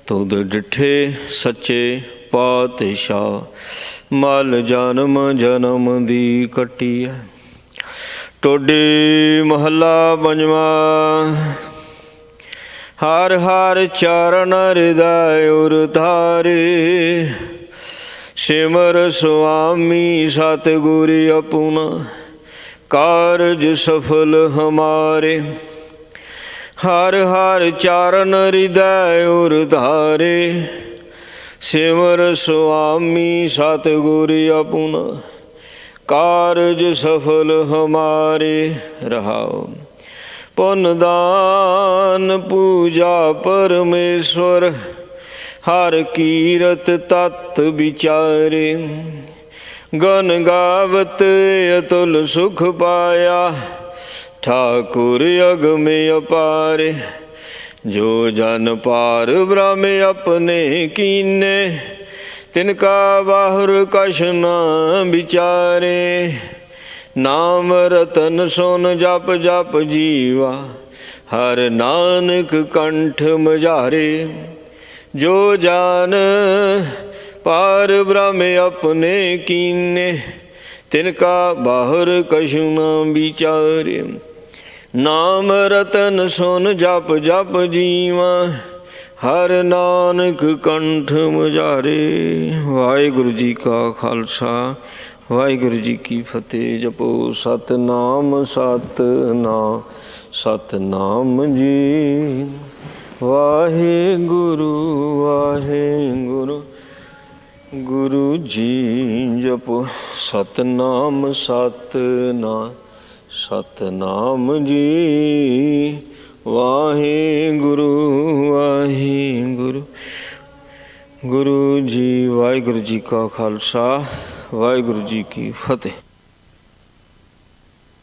ਤੁਧ ਡਿਠੇ ਸੱਚੇ ਪਾਤਸ਼ਾਹ ਮਲ ਜਨਮ ਜਨਮ ਦੀ ਕੱਟੀਐ ਟੋਡੀ ਮਹੱਲਾ ਪੰਜਵਾਂ ਹਰ ਹਰ ਚਰਨ ਹਿਰਦੈ ਉਰ ਧਾਰੇ ਸਿਮਰ ਸੁਆਮੀ ਸਤਿਗੁਰਿ ਆਪੁਨਾ ਕਾਰਜ ਸਫਲ ਹਮਾਰੇ ਹਰ ਹਰ ਚਰਨ ਹਿਰਦੈ ਉਰ ਧਾਰੇ ਸਿਮਰ ਸੁਆਮੀ ਸਤਿਗੁਰਿ ਆਪੁਨਾ ਕਾਰਜ ਸਫਲ ਹਮਾਰੇ ਰਹਾਉ ਪੁੰਨ ਦਾਨ ਪੂਜਾ ਪਰਮੇਸ਼ਵਰ ਹਰ ਕੀਰਤ ਤਤ ਵਿਚਾਰੇ ਗਨ ਗਾਵਤ ਅਤੁਲ ਸੁਖ ਪਾਇਆ ਠਾਕੁਰ ਅਗਮੇ ਅਪਾਰੇ ਜੋ ਜਨ ਪਾਰ ਬ੍ਰਹਮ ਆਪਣੇ ਕੀਨੇ ਤਿਨਕਾ ਬਾਹੁਰ ਕਛ ਨ ਵਿਚਾਰੇ ਨਾਮ ਰਤਨ ਸੁਨ ਜਪ ਜਪ ਜੀਵਾ ਹਰ ਨਾਨਕ ਕੰਠ ਮਝਾਰੇ जो जान पार ब्रह्म अपने कीने, तिनका बाहर कछु न विचारे। नाम रतन सुन जप जप जीवा, हर नानक कंठ मुजारे। वाहिगुरु जी का खालसा, वाहिगुरु जी की फतेह। जपो सतनाम सतनाम सतनाम जी। वाहिगुरु वाहिगुरु गुरु जी। जपो सतनाम सतनाम सतनाम जी। वाहिगुरु वाहिगुरु गुरु जी। वाहिगुरु जी का खालसा, वाहिगुरु जी की फतेह।